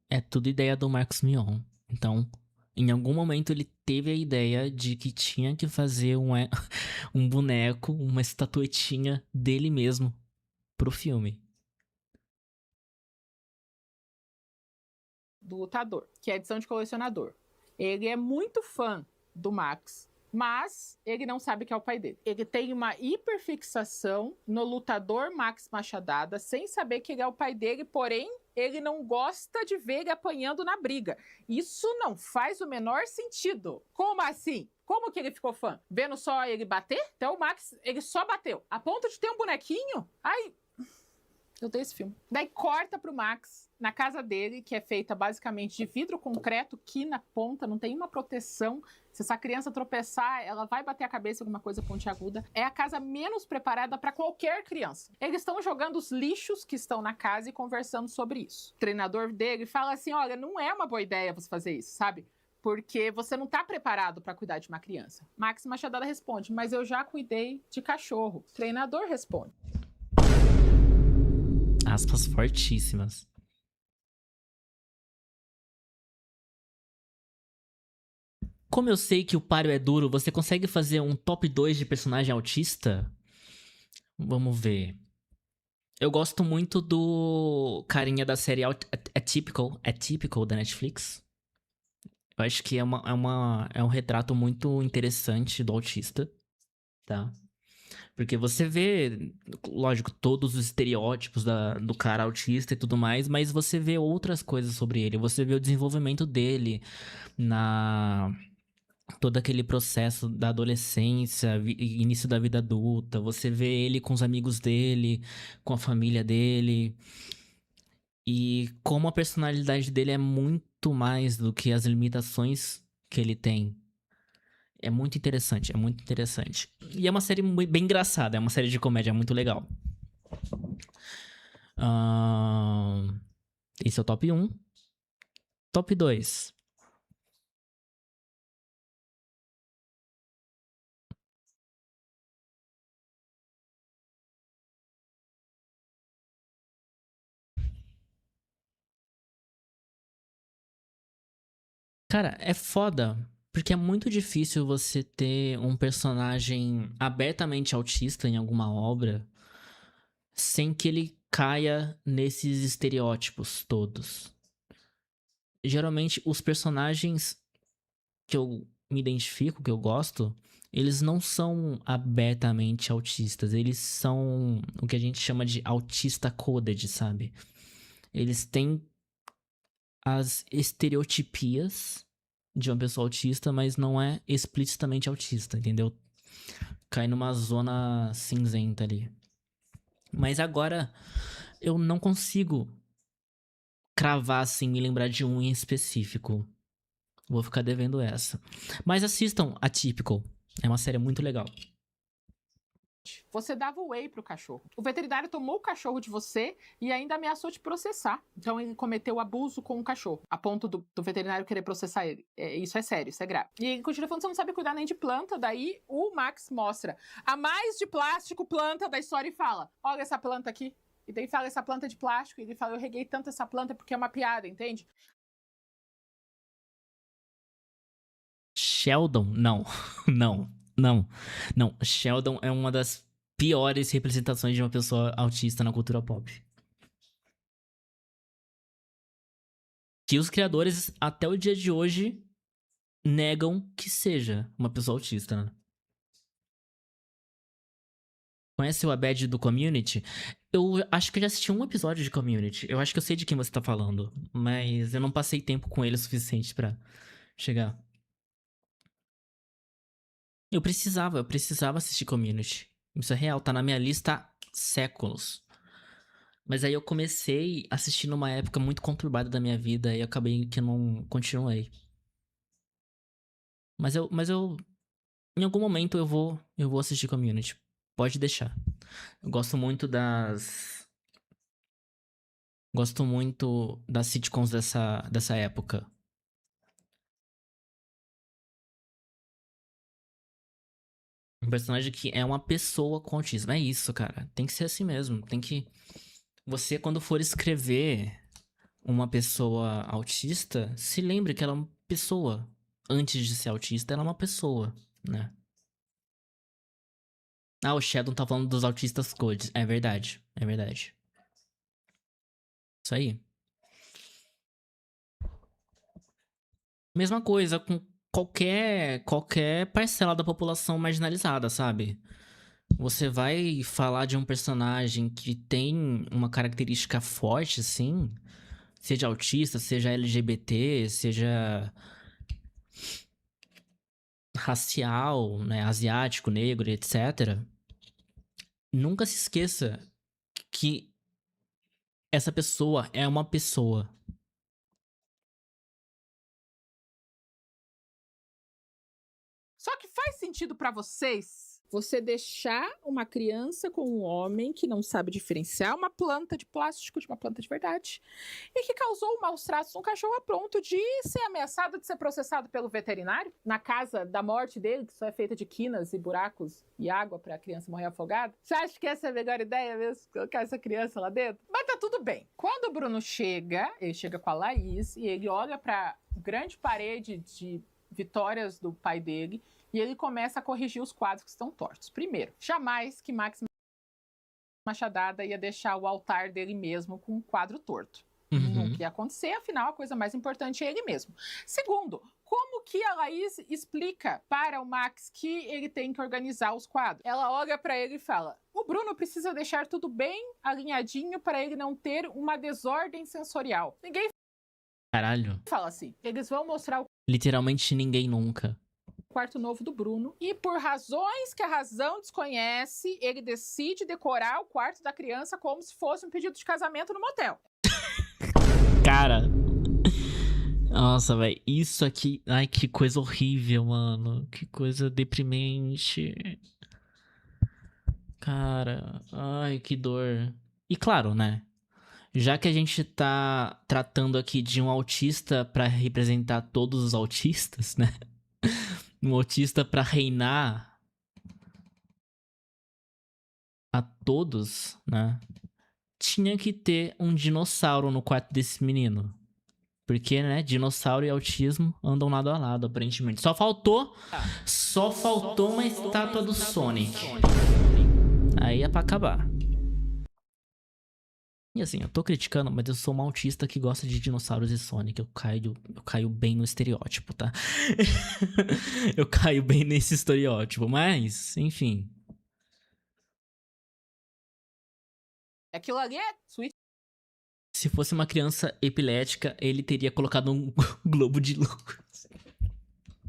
É tudo ideia do Marcos Mion. Então, em algum momento ele teve a ideia de que tinha que fazer um boneco, uma estatuetinha dele mesmo pro filme. Do lutador, que é a edição de colecionador. Ele é muito fã do Max, mas ele não sabe que é o pai dele. Ele tem uma hiperfixação no lutador Max Machadada, sem saber que ele é o pai dele, porém, ele não gosta de ver ele apanhando na briga. Isso não faz o menor sentido. Como assim? Como que ele ficou fã? Vendo só ele bater? Então o Max, ele só bateu. A ponto de ter um bonequinho? Ai... Eu dei esse filme. Daí corta pro Max, na casa dele, que é feita basicamente de vidro concreto, que na ponta não tem uma proteção. Se essa criança tropeçar, ela vai bater a cabeça em alguma coisa pontiaguda. É a casa menos preparada para qualquer criança. Eles estão jogando os lixos que estão na casa e conversando sobre isso. O treinador dele fala assim, olha, não é uma boa ideia você fazer isso, sabe? Porque você não tá preparado para cuidar de uma criança. Max Machadada responde, mas eu já cuidei de cachorro. O treinador responde. Aspas fortíssimas. Como eu sei que o páreo é duro, você consegue fazer um top 2 de personagem autista? Vamos ver. Eu gosto muito do carinha da série Atypical da Netflix. Eu acho que é um retrato muito interessante do autista, tá? Porque você vê, lógico, todos os estereótipos do cara autista e tudo mais, mas você vê outras coisas sobre ele. Você vê o desenvolvimento dele todo aquele processo da adolescência, início da vida adulta. Você vê ele com os amigos dele, com a família dele. E como a personalidade dele é muito mais do que as limitações que ele tem. É muito interessante, é muito interessante. E é uma série bem engraçada, é uma série de comédia muito legal. Esse é o top 1. Top 2. Cara, é foda, porque é muito difícil você ter um personagem abertamente autista em alguma obra sem que ele caia nesses estereótipos todos. Geralmente, os personagens que eu me identifico, que eu gosto, eles não são abertamente autistas. Eles são o que a gente chama de autista coded, sabe? Eles têm as estereotipias de uma pessoa autista, mas não é explicitamente autista, entendeu? Cai numa zona cinzenta ali. Mas agora eu não consigo cravar assim e lembrar de um em específico. Vou ficar devendo essa. Mas assistam Atypical. É uma série muito legal. Você dava whey pro cachorro. O veterinário tomou o cachorro de você e ainda ameaçou te processar. Então ele cometeu abuso com o cachorro, a ponto do veterinário querer processar ele. Isso é sério, isso é grave. E ele continua falando, você não sabe cuidar nem de planta. Daí o Max mostra a mais de plástico planta da história e fala, olha essa planta aqui. E daí fala, essa planta é de plástico. E ele fala, eu reguei tanto essa planta porque é uma piada, entende? Sheldon? Não. Não. Sheldon é uma das piores representações de uma pessoa autista na cultura pop. Que os criadores, até o dia de hoje, negam que seja uma pessoa autista, né? Conhece o Abed do Community? Eu acho que eu já assisti um episódio de Community. Eu acho que eu sei de quem você tá falando. Mas eu não passei tempo com ele o suficiente pra chegar. Eu precisava assistir Community. Isso é real, tá na minha lista há séculos. Mas aí eu comecei a assistir numa época muito conturbada da minha vida e eu acabei que não continuei. Mas eu em algum momento eu vou assistir Community. Pode deixar. Eu gosto muito das sitcoms dessa época. Um personagem que é uma pessoa com autismo. É isso, cara. Tem que ser assim mesmo. Tem que... Você, quando for escrever uma pessoa autista, se lembre que ela é uma pessoa. Antes de ser autista, ela é uma pessoa, né? Ah, o Sheldon tá falando dos autistas codes. É verdade. Isso aí. Mesma coisa com qualquer parcela da população marginalizada, sabe? Você vai falar de um personagem que tem uma característica forte, assim, seja autista, seja LGBT, seja racial, né, asiático, negro, etc. Nunca se esqueça que essa pessoa é uma pessoa. Só que faz sentido pra vocês você deixar uma criança com um homem que não sabe diferenciar uma planta de plástico de uma planta de verdade e que causou maus tratos no cachorro a ponto de ser ameaçado de ser processado pelo veterinário na casa da morte dele, que só é feita de quinas e buracos e água pra criança morrer afogada? Você acha que essa é a melhor ideia mesmo? Colocar essa criança lá dentro? Mas tá tudo bem. Quando o Bruno chega, ele chega com a Laís e ele olha pra grande parede de vitórias do pai dele e ele começa a corrigir os quadros que estão tortos. Primeiro, jamais que Max Machadada ia deixar o altar dele mesmo com um quadro torto. Nunca ia acontecer, afinal a coisa mais importante é ele mesmo. Segundo, como que a Laís explica para o Max que ele tem que organizar os quadros? Ela olha para ele e fala, o Bruno precisa deixar tudo bem alinhadinho para ele não ter uma desordem sensorial. Ninguém fala assim. Eles vão mostrar o Literalmente ninguém nunca. quarto novo do Bruno e por razões que a razão desconhece, ele decide decorar o quarto da criança como se fosse um pedido de casamento no motel. Cara. Nossa, velho. Isso aqui... Ai, que coisa horrível, mano. Que coisa deprimente. Cara. Ai, que dor. E claro, né? Já que a gente tá tratando aqui de um autista pra representar todos os autistas, né? Um autista pra reinar a todos, né? Tinha que ter um dinossauro no quarto desse menino. Porque, né, dinossauro e autismo andam lado a lado, aparentemente. Só faltou uma estátua do Sonic. Aí é pra acabar. E assim, eu tô criticando, mas eu sou um autista que gosta de dinossauros e Sonic. Eu caio bem no estereótipo, tá? Eu caio bem nesse estereótipo, mas, enfim. Aquilo ali é Switch. Se fosse uma criança epilética, ele teria colocado um globo de luz.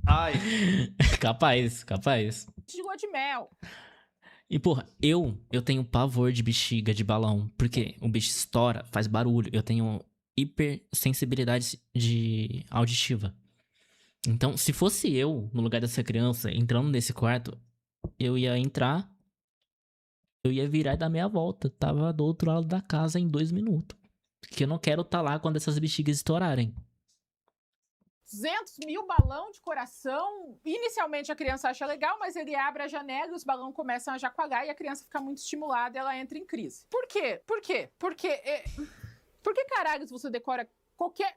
Ai. Capaz. De lua de mel. E, porra, eu tenho pavor de bexiga de balão. Porque o bicho estoura, faz barulho. Eu tenho hipersensibilidade auditiva. Então, se fosse eu, no lugar dessa criança, entrando nesse quarto, eu ia entrar Eu ia virar e dar meia volta. Tava do outro lado da casa em 2 minutos. Porque eu não quero estar lá quando essas bexigas estourarem. 200 mil balão de coração. Inicialmente a criança acha legal, mas ele abre a janela e os balões começam a jacoalhar e a criança fica muito estimulada e ela entra em crise. Por quê? Por quê? Por que caralhos você decora qualquer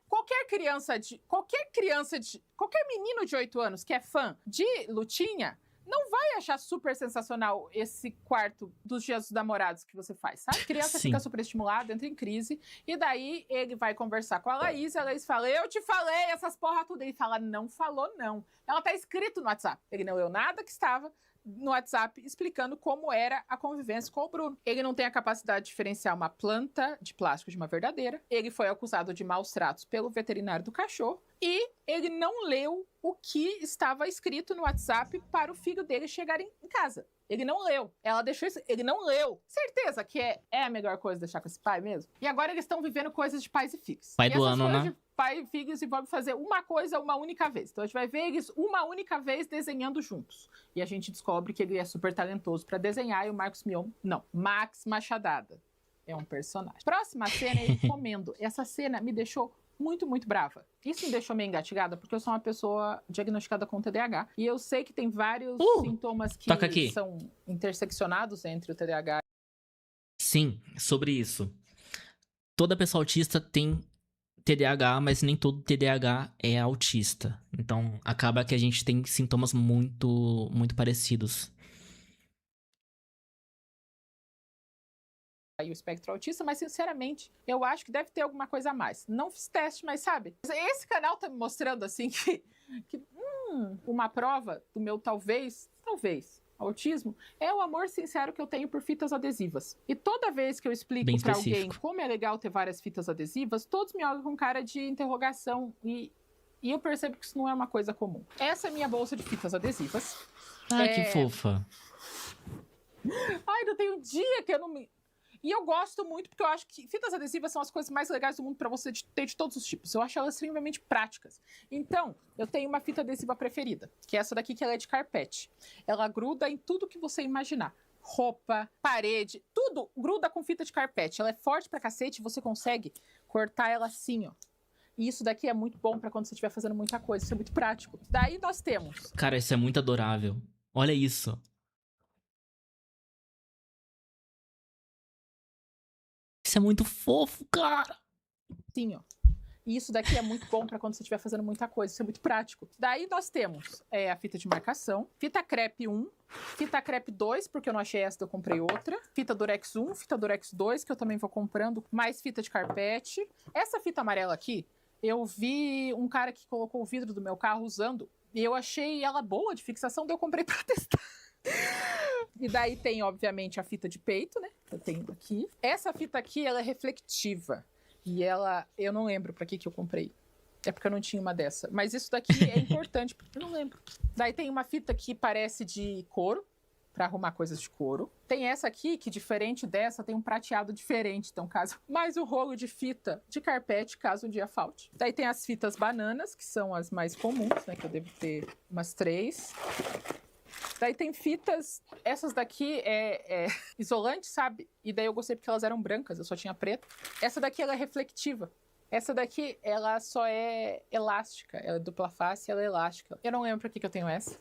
menino de 8 anos que é fã de lutinha não vai achar super sensacional esse quarto dos dias dos namorados que você faz, sabe? A criança Sim. fica super estimulada, entra em crise, e daí ele vai conversar com a Laís fala, eu te falei essas porra tudo. Ele fala, não falou não. Ela tá escrito no WhatsApp. Ele não leu nada que estava no WhatsApp explicando como era a convivência com o Bruno. Ele não tem a capacidade de diferenciar uma planta de plástico de uma verdadeira. Ele foi acusado de maus tratos pelo veterinário do cachorro. E ele não leu o que estava escrito no WhatsApp para o filho dele chegar em casa. Ele não leu. Ela deixou isso. Ele não leu. Certeza que é a melhor coisa deixar com esse pai mesmo? E agora eles estão vivendo coisas de pais e filhos. Pai do ano, né? De pai e filhos envolve fazer uma coisa uma única vez. Então a gente vai ver eles uma única vez desenhando juntos. E a gente descobre que ele é super talentoso para desenhar e o Marcos Mion não. Max Machadada é um personagem. Próxima cena, ele comendo. Essa cena me deixou muito, muito brava. Isso me deixou meio engatilhada, porque eu sou uma pessoa diagnosticada com TDAH. E eu sei que tem vários sintomas que são interseccionados entre o TDAH. Sim, sobre isso. Toda pessoa autista tem TDAH, mas nem todo TDAH é autista. Então, acaba que a gente tem sintomas muito, muito parecidos. E o espectro autista, mas sinceramente, eu acho que deve ter alguma coisa a mais. Não fiz teste, mas sabe? Esse canal tá me mostrando assim que uma prova do meu talvez, autismo, é o amor sincero que eu tenho por fitas adesivas. E toda vez que eu explico pra alguém como é legal ter várias fitas adesivas, todos me olham com cara de interrogação e eu percebo que isso não é uma coisa comum. Essa é minha bolsa de fitas adesivas. Ah, que fofa. Ai, não tem um dia que eu não me... E eu gosto muito porque eu acho que fitas adesivas são as coisas mais legais do mundo para você ter de todos os tipos. Eu acho elas extremamente práticas. Então, eu tenho uma fita adesiva preferida, que é essa daqui, que ela é de carpete. Ela gruda em tudo que você imaginar. Roupa, parede, tudo gruda com fita de carpete. Ela é forte pra cacete e você consegue cortar ela assim, ó. E isso daqui é muito bom pra quando você estiver fazendo muita coisa. Isso é muito prático. Daí nós temos... Cara, isso é muito adorável. Olha isso. Isso é muito fofo, cara. Sim, ó. E isso daqui é muito bom pra quando você estiver fazendo muita coisa. Isso é muito prático. Daí nós temos a fita de marcação, fita crepe 1, fita crepe 2, porque eu não achei essa, eu comprei outra. Fita Durex 1, fita Durex 2, que eu também vou comprando. Mais fita de carpete. Essa fita amarela aqui, eu vi um cara que colocou o vidro do meu carro usando. E eu achei ela boa de fixação, daí eu comprei pra testar. E daí tem, obviamente, a fita de peito, né? Eu tenho aqui. Essa fita aqui, ela é reflexiva. E ela... Eu não lembro pra que eu comprei. É porque eu não tinha uma dessa. Mas isso daqui é importante, porque eu não lembro. Daí tem uma fita que parece de couro, pra arrumar coisas de couro. Tem essa aqui, que diferente dessa, tem um prateado diferente. Então, caso... Mais o rolo de fita de carpete, caso um dia falte. Daí tem as fitas bananas, que são as mais comuns, né? Que eu devo ter umas 3. Daí tem fitas, essas daqui é isolante, sabe? E daí eu gostei porque elas eram brancas, eu só tinha preta. Essa daqui, ela é reflectiva. Essa daqui, ela só é elástica. Ela é dupla face, ela é elástica. Eu não lembro pra que eu tenho essa.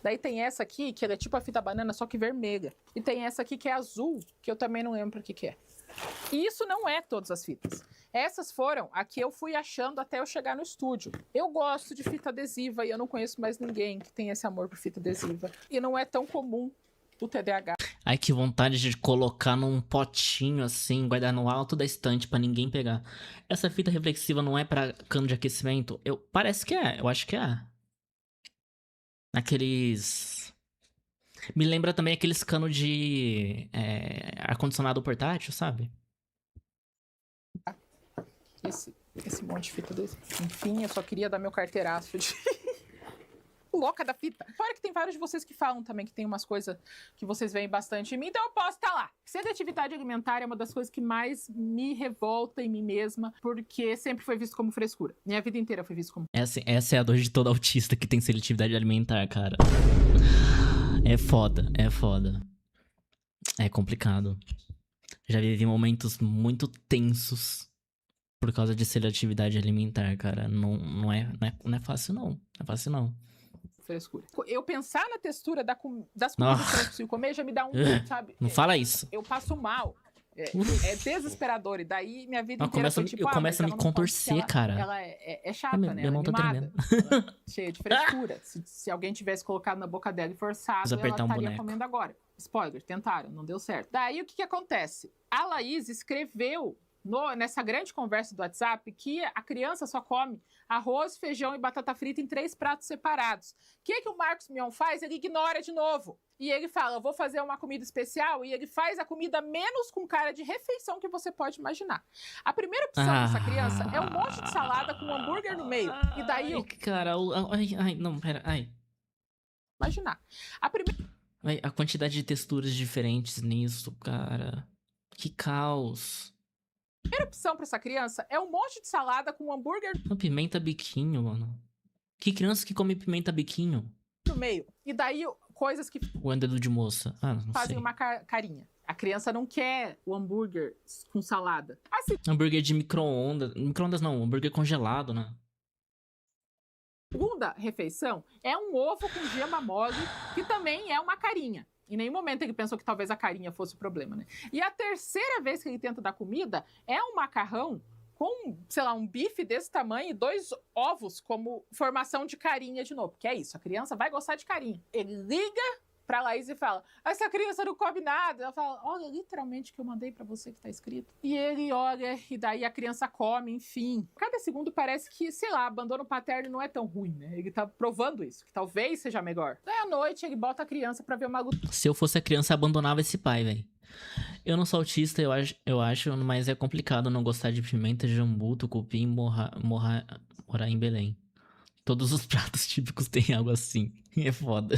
Daí tem essa aqui, que ela é tipo a fita banana, só que vermelha. E tem essa aqui, que é azul, que eu também não lembro pra que é. E isso não é todas as fitas. Essas foram a que eu fui achando até eu chegar no estúdio. Eu gosto de fita adesiva e eu não conheço mais ninguém que tenha esse amor por fita adesiva. E não é tão comum o TDAH. Ai, que vontade de colocar num potinho assim, guardar no alto da estante pra ninguém pegar. Essa fita reflexiva não é pra cano de aquecimento? Parece que é, eu acho que é. Aqueles... Me lembra também aqueles canos de ar-condicionado portátil, sabe? Esse monte de fita desse. Enfim, eu só queria dar meu carteiraço de... louca da fita. Fora que tem vários de vocês que falam também que tem umas coisas que vocês veem bastante em mim, então eu posso estar lá. Seletividade alimentar é uma das coisas que mais me revolta em mim mesma, porque sempre foi visto como frescura. Minha vida inteira foi visto como... Essa é a dor de todo autista que tem seletividade alimentar, cara. É foda, é foda. É complicado. Já vivi momentos muito tensos por causa de seletividade alimentar, cara. Não é fácil, não. Não é fácil, não. Frescura. Eu pensar na textura das comidas que eu consigo comer já me dá sabe? Não fala isso. Eu passo mal. É desesperador. E daí minha vida inteira foi tipo... Eu começo a me contorcer, cara. Ela é chata, né? Eu não tô entendendo. Cheia de frescura. Se alguém tivesse colocado na boca dela e forçado, ela estaria comendo agora. Spoiler, tentaram, não deu certo. Daí o que acontece? A Laís escreveu nessa grande conversa do WhatsApp que a criança só come arroz, feijão e batata frita em 3 pratos separados. O que o Marcos Mion faz? Ele ignora de novo. E ele fala, eu vou fazer uma comida especial, e ele faz a comida menos com cara de refeição que você pode imaginar. A primeira opção dessa criança é um monte de salada com um hambúrguer no meio. E daí... Cara, não, pera, Imaginar. A quantidade de texturas diferentes nisso, cara. Que caos. A primeira opção pra essa criança é um monte de salada com um hambúrguer Pimenta biquinho, mano. Que criança que come pimenta biquinho? No meio. E daí, coisas que... O dedo de moça. Não fazem sei. uma carinha. A criança não quer o hambúrguer com salada. Hambúrguer de micro-ondas. Micro-ondas não, hambúrguer congelado, né? Segunda refeição é um ovo com gema mole, que também é uma carinha. Em nenhum momento ele pensou que talvez a carinha fosse o problema, né? E a terceira vez que ele tenta dar comida é um macarrão com, sei lá, um bife desse tamanho e 2 ovos como formação de carinha de novo. Porque é isso, a criança vai gostar de carinha. Ele liga pra Laís e fala, essa criança não come nada. Ela fala, olha literalmente que eu mandei pra você que tá escrito. E ele olha, e daí a criança come, enfim. Cada segundo parece que, sei lá, abandono paterno não é tão ruim, né? Ele tá provando isso, que talvez seja melhor. Daí à noite ele bota a criança pra ver uma luta. Se eu fosse a criança, eu abandonava esse pai, velho. Eu não sou autista, eu acho, mas é complicado não gostar de pimenta, jambu, tucupim, morar em Belém. Todos os pratos típicos têm algo assim. É foda.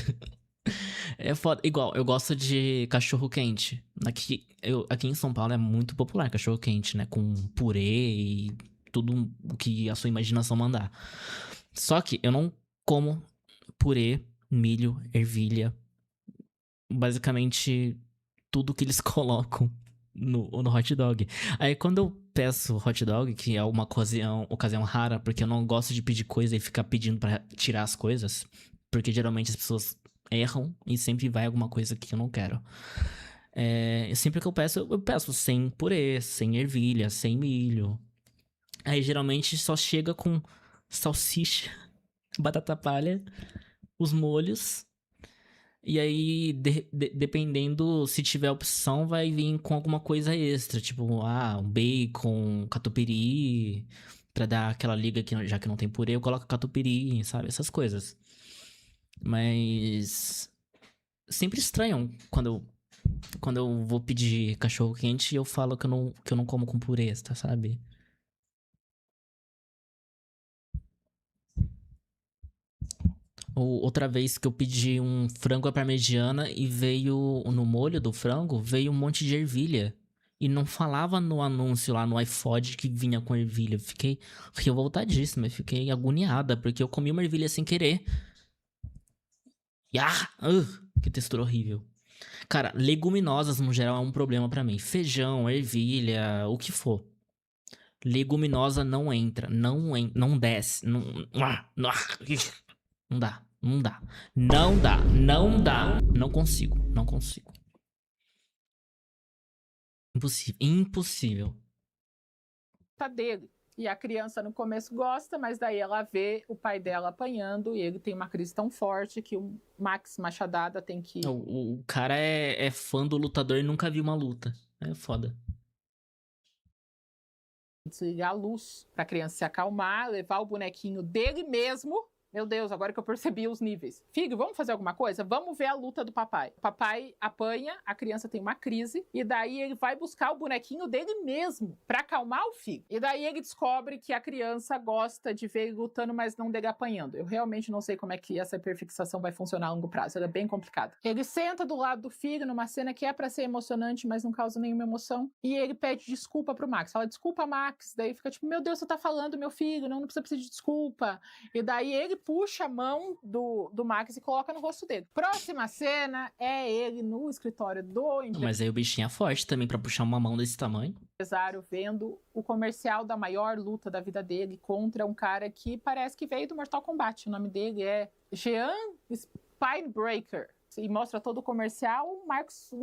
É foda. Igual, eu gosto de cachorro quente. Aqui em São Paulo é muito popular cachorro quente, né? Com purê e tudo o que a sua imaginação mandar. Só que eu não como purê, milho, ervilha. Basicamente tudo que eles colocam no hot dog. Aí quando eu peço hot dog, que é uma ocasião rara, porque eu não gosto de pedir coisa e ficar pedindo pra tirar as coisas. Porque geralmente as pessoas erram e sempre vai alguma coisa que eu não quero. Sempre que eu peço sem purê, sem ervilha, sem milho. Aí geralmente só chega com salsicha, batata palha, os molhos. E aí, dependendo, se tiver opção, vai vir com alguma coisa extra. Tipo, um bacon, catupiry. Pra dar aquela liga que já que não tem purê, eu coloco catupiry, sabe? Essas coisas. Mas sempre estranham quando eu vou pedir cachorro quente e eu falo que eu não como com purê, tá, sabe? Outra vez que eu pedi um frango à parmegiana e veio no molho do frango, veio um monte de ervilha. E não falava no anúncio lá no iFood que vinha com ervilha. Eu fiquei revoltadíssima, eu fiquei agoniada, porque eu comi uma ervilha sem querer. Que textura horrível. Cara, leguminosas no geral é um problema pra mim. Feijão, ervilha, o que for. Leguminosa não entra, não desce, não dá. Não consigo. Impossível. Tá dele. E a criança no começo gosta, mas daí ela vê o pai dela apanhando e ele tem uma crise tão forte que o Max Machadada tem que... O cara é fã do lutador e nunca viu uma luta. É foda. Desligar a luz pra criança se acalmar, levar o bonequinho dele mesmo. Meu Deus, agora que eu percebi os níveis. Filho, vamos fazer alguma coisa? Vamos ver a luta do papai. O papai apanha, a criança tem uma crise, e daí ele vai buscar o bonequinho dele mesmo pra acalmar o filho. E daí ele descobre que a criança gosta de ver ele lutando, mas não dele apanhando. Eu realmente não sei como é que essa hiperfixação vai funcionar a longo prazo. Ela é bem complicada. Ele senta do lado do filho numa cena que é pra ser emocionante, mas não causa nenhuma emoção. E ele pede desculpa pro Max. Fala, desculpa, Max. Daí fica tipo, meu Deus, você tá falando, meu filho, não precisa pedir desculpa. E daí ele puxa a mão do Max e coloca no rosto dele. Próxima cena é ele no escritório do Mas aí o bichinho é forte também pra puxar uma mão desse tamanho. empresário vendo o comercial da maior luta da vida dele contra um cara que parece que veio do Mortal Kombat. O nome dele é Jean Spinebreaker. E mostra todo o comercial. O Max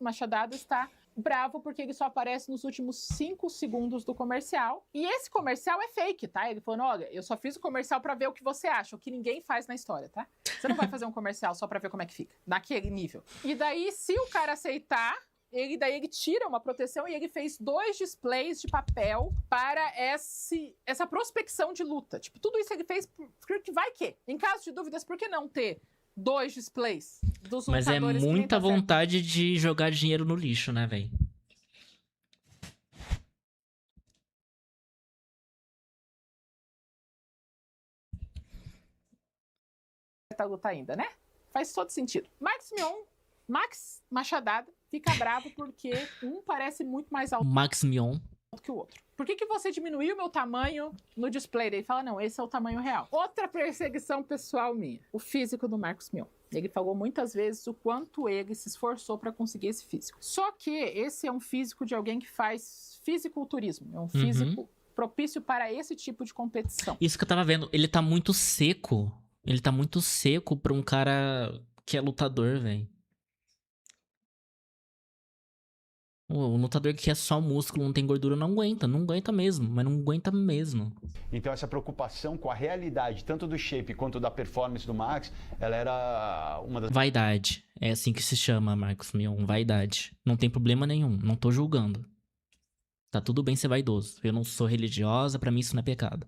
Machadada está bravo porque ele só aparece nos últimos 5 segundos do comercial. E esse comercial é fake, tá? Ele falando, olha, eu só fiz o comercial pra ver o que você acha, o que ninguém faz na história, tá? Você não vai fazer um comercial só pra ver como é que fica, naquele nível. E daí, se o cara aceitar, ele tira uma proteção e ele fez 2 displays de papel para essa prospecção de luta. Tipo, tudo isso ele fez porque vai que? Em caso de dúvidas, por que não ter 2 displays dos Mas é lutadores que nem muita tá certo? vontade de jogar dinheiro no lixo, né, velho? Essa luta ainda, né? Faz todo sentido. Max Machadada fica bravo porque um parece muito mais alto Max Mion. que o outro. Por que você diminuiu o meu tamanho no display? Ele fala, não, esse é o tamanho real. Outra perseguição pessoal minha, o físico do Marcos Mion. Ele falou muitas vezes o quanto ele se esforçou para conseguir esse físico. Só que esse é um físico de alguém que faz fisiculturismo. É um físico propício para esse tipo de competição. Isso que eu tava vendo, ele tá muito seco. Ele tá muito seco pra um cara que é lutador, velho. O lutador que é só músculo, não tem gordura, não aguenta mesmo, mas não aguenta mesmo. Então essa preocupação com a realidade, tanto do shape quanto da performance do Max, ela era uma das... Vaidade, é assim que se chama, Marcos Mion, vaidade. Não tem problema nenhum, não tô julgando. Tá tudo bem ser vaidoso. Eu não sou religiosa, pra mim isso não é pecado.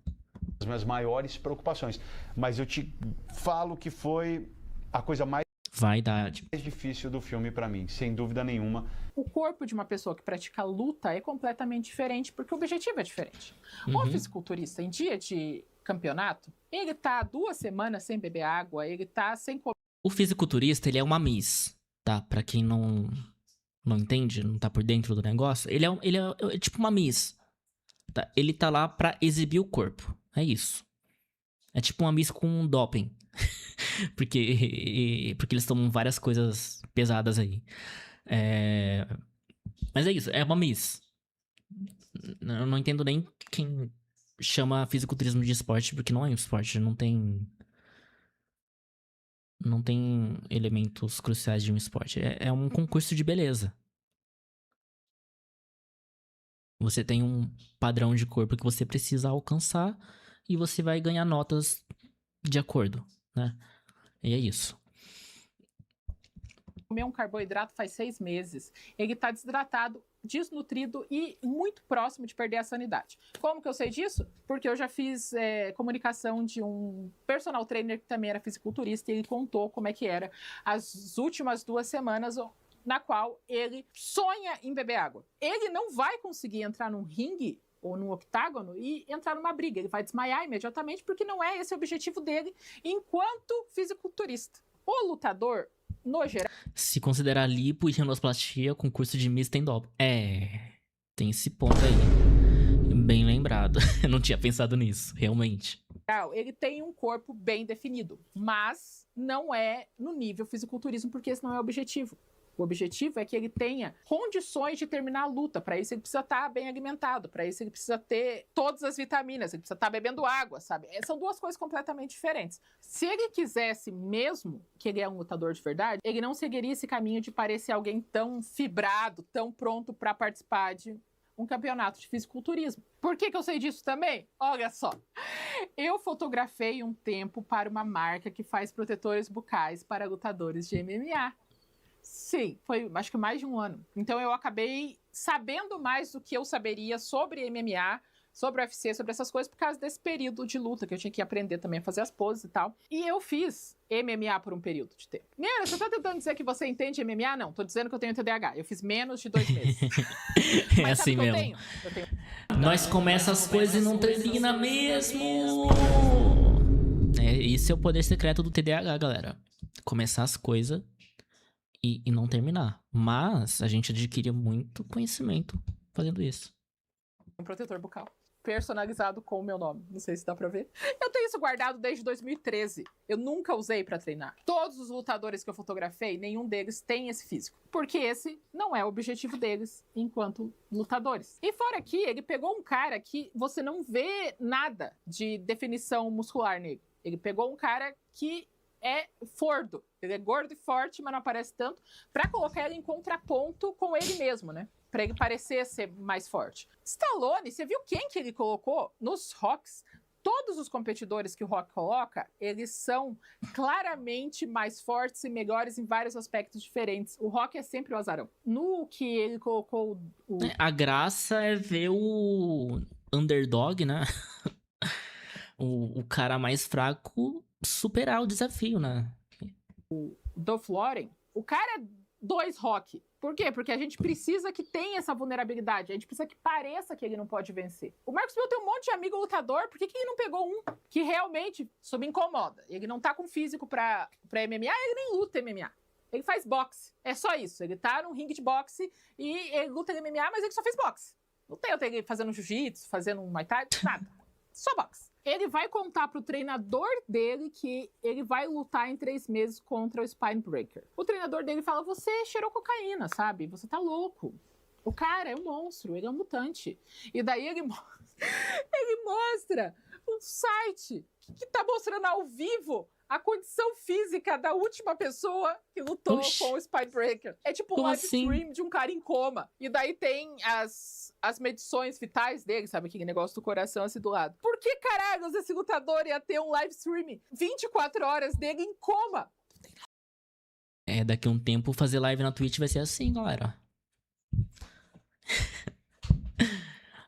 as minhas maiores preocupações. Mas eu te falo que foi a coisa mais Vaidade. difícil do filme pra mim, sem dúvida nenhuma. O corpo de uma pessoa que pratica luta é completamente diferente, porque o objetivo é diferente. O fisiculturista, em dia de campeonato, ele tá 2 semanas sem beber água, ele tá sem comer. O fisiculturista, ele é uma miss, tá? Pra quem não entende, não tá por dentro do negócio, ele é tipo uma miss. Tá? Ele tá lá pra exibir o corpo. É isso. É tipo uma miss com doping. porque eles tomam várias coisas pesadas aí. Mas é isso, é uma miss. Eu não entendo nem quem chama fisiculturismo de esporte, porque não é um esporte, não tem elementos cruciais de um esporte. É um concurso de beleza. Você tem um padrão de corpo que você precisa alcançar e você vai ganhar notas de acordo, né? E é isso. Comer um carboidrato faz 6 meses. Ele está desidratado, desnutrido e muito próximo de perder a sanidade. Como que eu sei disso? Porque eu já fiz comunicação de um personal trainer que também era fisiculturista e ele contou como é que era as últimas 2 semanas na qual ele sonha em beber água. Ele não vai conseguir entrar num ringue ou num octágono e entrar numa briga. Ele vai desmaiar imediatamente porque não é esse o objetivo dele enquanto fisiculturista. O lutador, no geral... Se considerar lipo e rinoplastia, concurso de Miss tem dobro. Tem esse ponto aí. Bem lembrado. Eu não tinha pensado nisso, realmente. Ele tem um corpo bem definido, mas não é no nível fisiculturismo, porque esse não é o objetivo. O objetivo é que ele tenha condições de terminar a luta. Para isso, ele precisa estar bem alimentado. Para isso, ele precisa ter todas as vitaminas. Ele precisa estar bebendo água, sabe? São 2 coisas completamente diferentes. Se ele quisesse mesmo que ele é um lutador de verdade, ele não seguiria esse caminho de parecer alguém tão fibrado, tão pronto para participar de um campeonato de fisiculturismo. Por que eu sei disso também? Olha só. Eu fotografei um tempo para uma marca que faz protetores bucais para lutadores de MMA. Sim, foi acho que mais de 1 ano. Então eu acabei sabendo mais do que eu saberia sobre MMA, sobre o UFC, sobre essas coisas, por causa desse período de luta, que eu tinha que aprender também a fazer as poses e tal. E eu fiz MMA por um período de tempo. Nera, você tá tentando dizer que você entende MMA? Não, tô dizendo que eu tenho TDAH. Eu fiz menos de 2 meses. É assim mesmo. Eu tenho... Nós começa as coisas e não termina mesmo. Esse é o poder secreto do TDAH, galera. Começar as coisas e não terminar. Mas a gente adquire muito conhecimento fazendo isso. Um protetor bucal. personalizado com o meu nome. Não sei se dá pra ver. Eu tenho isso guardado desde 2013. Eu nunca usei pra treinar. Todos os lutadores que eu fotografei, nenhum deles tem esse físico. Porque esse não é o objetivo deles enquanto lutadores. E fora aqui, ele pegou um cara que você não vê nada de definição muscular nele. Ele pegou um cara que é fordo. Ele é gordo e forte, mas não aparece tanto, pra colocar ele em contraponto com ele mesmo, né? Pra ele parecer ser mais forte. Stallone, você viu quem que ele colocou nos Rocks? Todos os competidores que o Rock coloca, eles são claramente mais fortes e melhores em vários aspectos diferentes. O Rock é sempre o azarão. No que ele colocou A graça é ver o underdog, né? o cara mais fraco superar o desafio, né? Dolph Lundgren, o cara é 2 Rock. Por quê? Porque a gente precisa que tenha essa vulnerabilidade. A gente precisa que pareça que ele não pode vencer. O Marcos Mill tem um monte de amigo lutador. Por que ele não pegou um que realmente isso me incomoda? Ele não tá com físico pra MMA, ele nem luta MMA. Ele faz boxe. É só isso. Ele tá num ringue de boxe e ele luta MMA, mas ele só fez boxe. Não tem ele fazendo jiu-jitsu, fazendo um Muay Thai, nada. Só boxe. Ele vai contar pro treinador dele que ele vai lutar em 3 meses contra o Spinebreaker. O treinador dele fala, você cheirou cocaína, sabe? Você tá louco. O cara é um monstro, ele é um mutante. E daí ele mostra um site que tá mostrando ao vivo a condição física da última pessoa que lutou com o Spinebreaker. É tipo um live stream de um cara em coma. E daí tem as medições vitais dele, sabe? Aquele negócio do coração assim do lado. Por que caralhos esse lutador ia ter um live stream 24 horas dele em coma? Daqui a um tempo fazer live na Twitch vai ser assim, galera.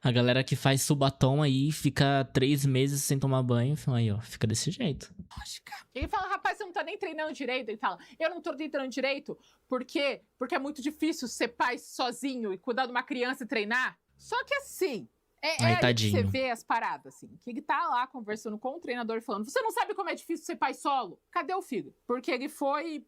A galera que faz subatom aí, fica 3 meses sem tomar banho, aí ó, fica desse jeito. Lógica. Ele fala, rapaz, você não tá nem treinando direito. Ele fala, eu não tô treinando direito, por quê? Porque é muito difícil ser pai sozinho e cuidar de uma criança e treinar. Só que assim, aí que você vê as paradas, assim, que ele tá lá conversando com o treinador falando, você não sabe como é difícil ser pai solo? Cadê o filho? Porque ele foi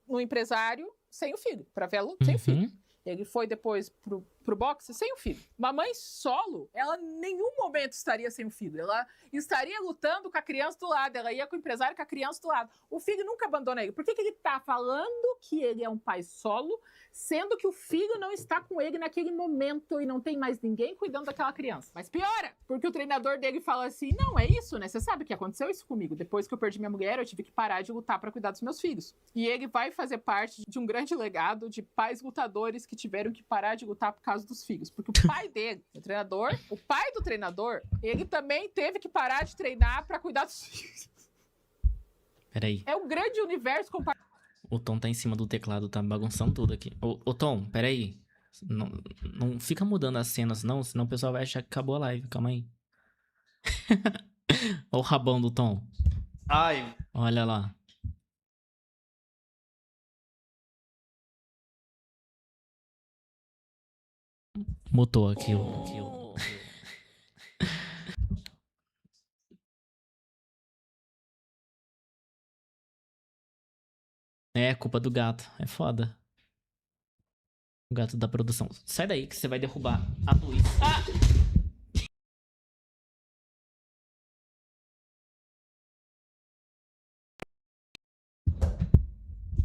no empresário sem o filho, pra ver a luta sem o filho. Ele foi depois pro boxe sem o filho. Uma mãe solo, ela em nenhum momento estaria sem o filho. Ela estaria lutando com a criança do lado. Ela ia com o empresário com a criança do lado. O filho nunca abandona ele. Por que ele tá falando que ele é um pai solo, sendo que o filho não está com ele naquele momento e não tem mais ninguém cuidando daquela criança? Mas piora, porque o treinador dele fala assim, não, é isso, né? Você sabe que aconteceu isso comigo. Depois que eu perdi minha mulher, eu tive que parar de lutar para cuidar dos meus filhos. E ele vai fazer parte de um grande legado de pais lutadores que tiveram que parar de lutar por causa dos filhos. Porque o pai dele, o pai do treinador, ele também teve que parar de treinar para cuidar dos filhos. Peraí. É um grande universo compartilhado. O Tom tá em cima do teclado, tá bagunçando tudo aqui. Ô Tom, peraí. Não fica mudando as cenas, não, senão o pessoal vai achar que acabou a live. Calma aí. Olha o rabão do Tom. Ai. Olha lá. Mutou aqui o... É culpa do gato. É foda. O gato da produção. Sai daí que você vai derrubar a luz. Ah!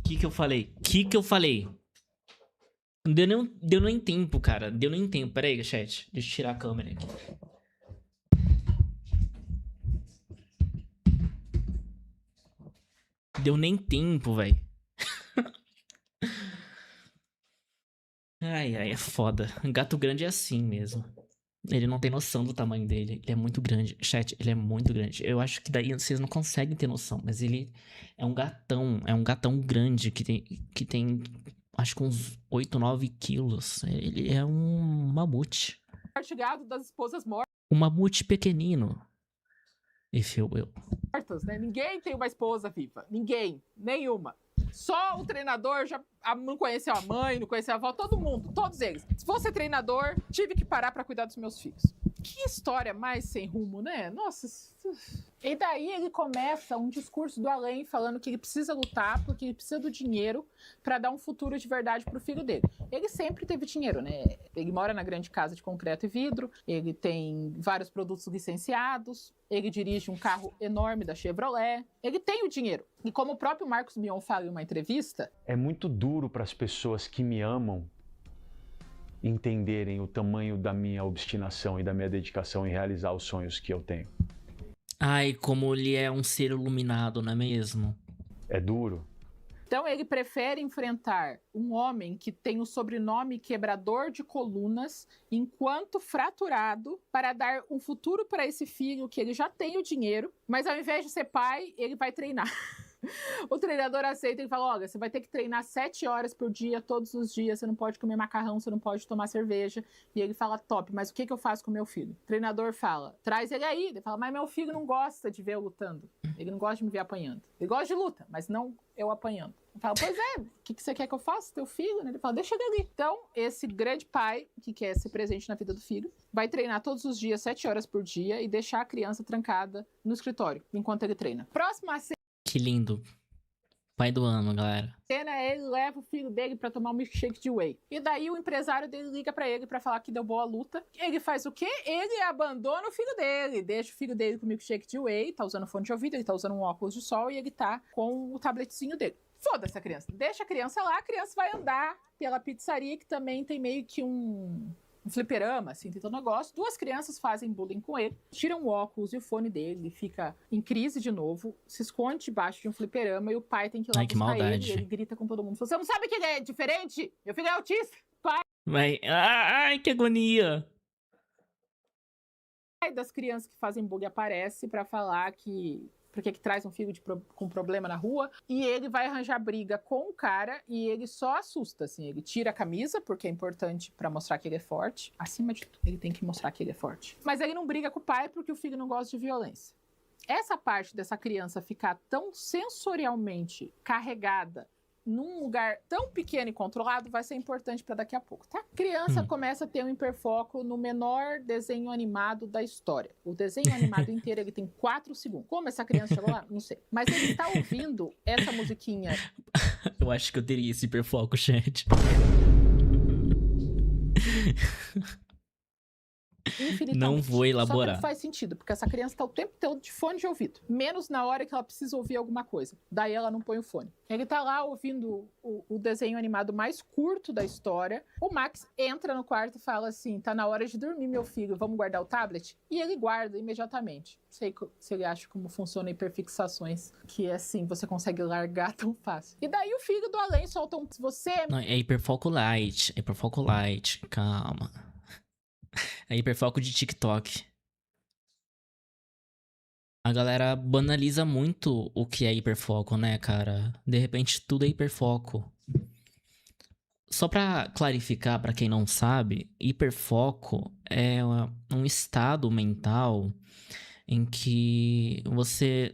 Que eu falei? Deu nem tempo, cara. Deu nem tempo. Pera aí, chat. Deixa eu tirar a câmera aqui. Deu nem tempo, velho. Ai, é foda. Gato grande é assim mesmo. Ele não tem noção do tamanho dele. Ele é muito grande. Chat, ele é muito grande. Eu acho que daí vocês não conseguem ter noção. Mas ele é um gatão. É um gatão grande que tem acho que uns 8, 9 quilos. Ele é um mamute. Compartilhado das esposas mortas. Um mamute pequenino. If you will. Né? Ninguém tem uma esposa viva. Ninguém. Nenhuma. Só o treinador já não conheceu a mãe, não conheceu a avó, todo mundo, todos eles. Se fosse treinador, tive que parar pra cuidar dos meus filhos. Que história mais sem rumo, né? Nossa, E daí ele começa um discurso do além falando que ele precisa lutar porque ele precisa do dinheiro para dar um futuro de verdade pro filho dele. Ele sempre teve dinheiro, né? Ele mora na grande casa de concreto e vidro, ele tem vários produtos licenciados, ele dirige um carro enorme da Chevrolet, ele tem o dinheiro. E como o próprio Marcos Mion fala em uma entrevista... É muito duro para as pessoas que me amam entenderem o tamanho da minha obstinação e da minha dedicação em realizar os sonhos que eu tenho. Ai, como ele é um ser iluminado, não é mesmo? É duro. Então ele prefere enfrentar um homem que tem o sobrenome quebrador de colunas, enquanto fraturado, para dar um futuro para esse filho que ele já tem o dinheiro, mas ao invés de ser pai, ele vai treinar. O treinador aceita e fala, olha, você vai ter que treinar 7 horas por dia, todos os dias, você não pode comer macarrão, você não pode tomar cerveja. E ele fala, top, mas o que eu faço com meu filho? O treinador fala, traz ele aí. Ele fala, mas meu filho não gosta de ver eu lutando. Ele não gosta de me ver apanhando. Ele gosta de luta, mas não eu apanhando. Ele fala, pois é, o que você quer que eu faça? Teu filho, né? Ele fala, deixa ele ali. Então, esse grande pai, que quer ser presente na vida do filho, vai treinar todos os dias, 7 horas por dia, e deixar a criança trancada no escritório, enquanto ele treina. Próxima cena. Que lindo. Pai do ano, galera. Ele leva o filho dele pra tomar um milkshake de whey. E daí o empresário dele liga pra ele pra falar que deu boa luta. Ele faz o quê? Ele abandona o filho dele. Deixa o filho dele com o milkshake de whey. Tá usando fone de ouvido, ele tá usando um óculos de sol e ele tá com o tabletzinho dele. Foda-se a criança. Deixa a criança lá, a criança vai andar pela pizzaria, que também tem meio que um fliperama, assim, tem todo um negócio. 2 crianças fazem bullying com ele, tiram o óculos e o fone dele, ele fica em crise de novo, se esconde debaixo de um fliperama e o pai tem que ir lá buscar ele, e ele grita com todo mundo. Você não sabe que ele é diferente? Meu filho é autista. Pai Ai, que agonia. das crianças que fazem bullying aparece pra falar que... porque que traz um filho com problema na rua, e ele vai arranjar briga com o cara, e ele só assusta, assim, ele tira a camisa, porque é importante pra mostrar que ele é forte, acima de tudo, ele tem que mostrar que ele é forte. Mas ele não briga com o pai, porque o filho não gosta de violência. Essa parte dessa criança ficar tão sensorialmente carregada num lugar tão pequeno e controlado vai ser importante para daqui a pouco, tá? A criança começa a ter um hiperfoco no menor desenho animado da história. O desenho animado inteiro, ele tem 4 segundos. Como essa criança chegou lá? Não sei. Mas ele está ouvindo essa musiquinha. Eu acho que eu teria esse hiperfoco, chat. Não vou elaborar. Só que faz sentido, porque essa criança tá o tempo todo de fone de ouvido. Menos na hora que ela precisa ouvir alguma coisa. Daí ela não põe o fone. Ele tá lá ouvindo o desenho animado mais curto da história. O Max entra no quarto e fala assim, tá na hora de dormir, meu filho, vamos guardar o tablet? E ele guarda imediatamente. Não sei se ele acha como funciona hiperfixações, que é assim, você consegue largar tão fácil. E daí o filho do além solta um... Não, é hiperfoco light, calma. É hiperfoco de TikTok. A galera banaliza muito o que é hiperfoco, né, cara? De repente tudo é hiperfoco. Só pra clarificar pra quem não sabe, hiperfoco é um estado mental em que você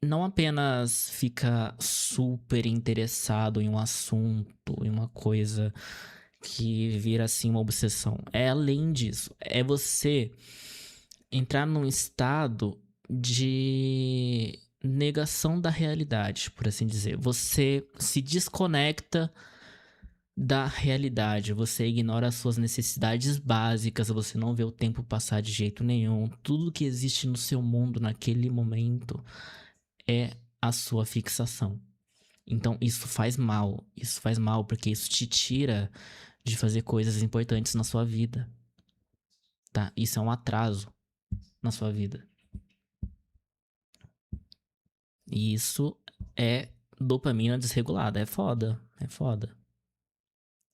não apenas fica super interessado em um assunto, em uma coisa que vira assim uma obsessão. É além disso, é você entrar num estado de negação da realidade, por assim dizer. Você se desconecta da realidade, você ignora as suas necessidades básicas, você não vê o tempo passar de jeito nenhum. Tudo que existe no seu mundo naquele momento é a sua fixação. Então isso faz mal porque isso te tira de fazer coisas importantes na sua vida, tá? Isso é um atraso na sua vida. E isso é dopamina desregulada, é foda.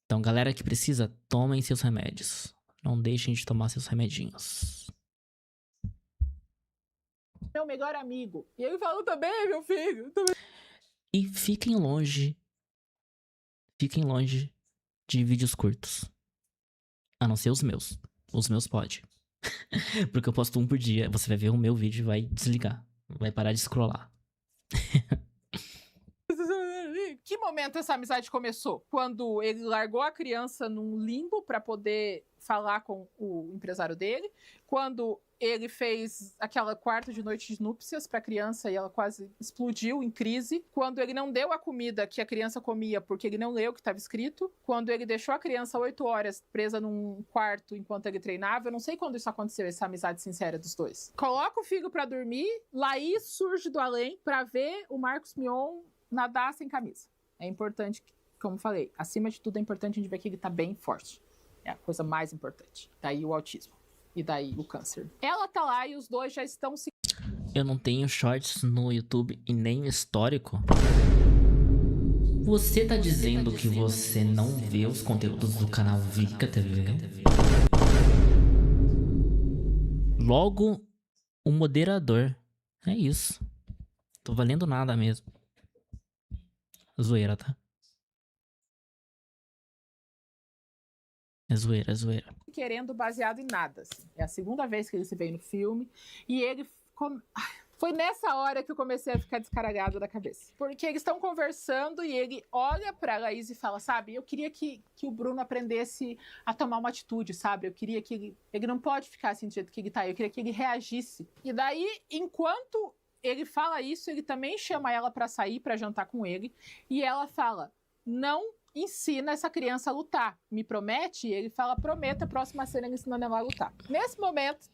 Então, galera que precisa, tomem seus remédios. Não deixem de tomar seus remedinhos. Meu melhor amigo. E ele falou também, meu filho. Também. E fiquem longe de vídeos curtos. A não ser os meus. Os meus pode. Porque eu posto um por dia. Você vai ver o meu vídeo e vai desligar. Vai parar de scrollar. Que momento essa amizade começou? Quando ele largou a criança num limbo pra poder falar com o empresário dele. Quando ele fez aquela quarta de noite de núpcias pra criança e ela quase explodiu em crise. Quando ele não deu a comida que a criança comia porque ele não leu o que estava escrito. Quando ele deixou a criança 8 horas presa num quarto enquanto ele treinava. Eu não sei quando isso aconteceu, essa amizade sincera dos dois. Coloca o filho pra dormir, Laís surge do além pra ver o Marcos Mion nadar sem camisa. É importante, como falei, acima de tudo é importante a gente ver que ele tá bem forte. É a coisa mais importante. Daí o autismo. E daí o câncer. Ela tá lá e os dois já estão se... Eu não tenho shorts no YouTube e nem histórico. Você tá dizendo que você não vê os conteúdos do canal Vika TV? Logo, o moderador. É isso. Tô valendo nada mesmo. Zoeira, tá? É zoeira, é zoeira. querendo baseado em nada. Assim. É a segunda vez que ele se vê no filme. E ele... Foi nessa hora que eu comecei a ficar descarregada da cabeça. Porque eles estão conversando e ele olha pra Laís e fala, sabe, eu queria que o Bruno aprendesse a tomar uma atitude, sabe? Eu queria que ele não pode ficar assim do jeito que ele tá, eu queria que ele reagisse. E daí, enquanto ele fala isso, ele também chama ela pra sair, pra jantar com ele. E ela fala, não ensina essa criança a lutar. Me promete? E ele fala, prometa, a próxima cena ele ensinando ela a lutar. Nesse momento,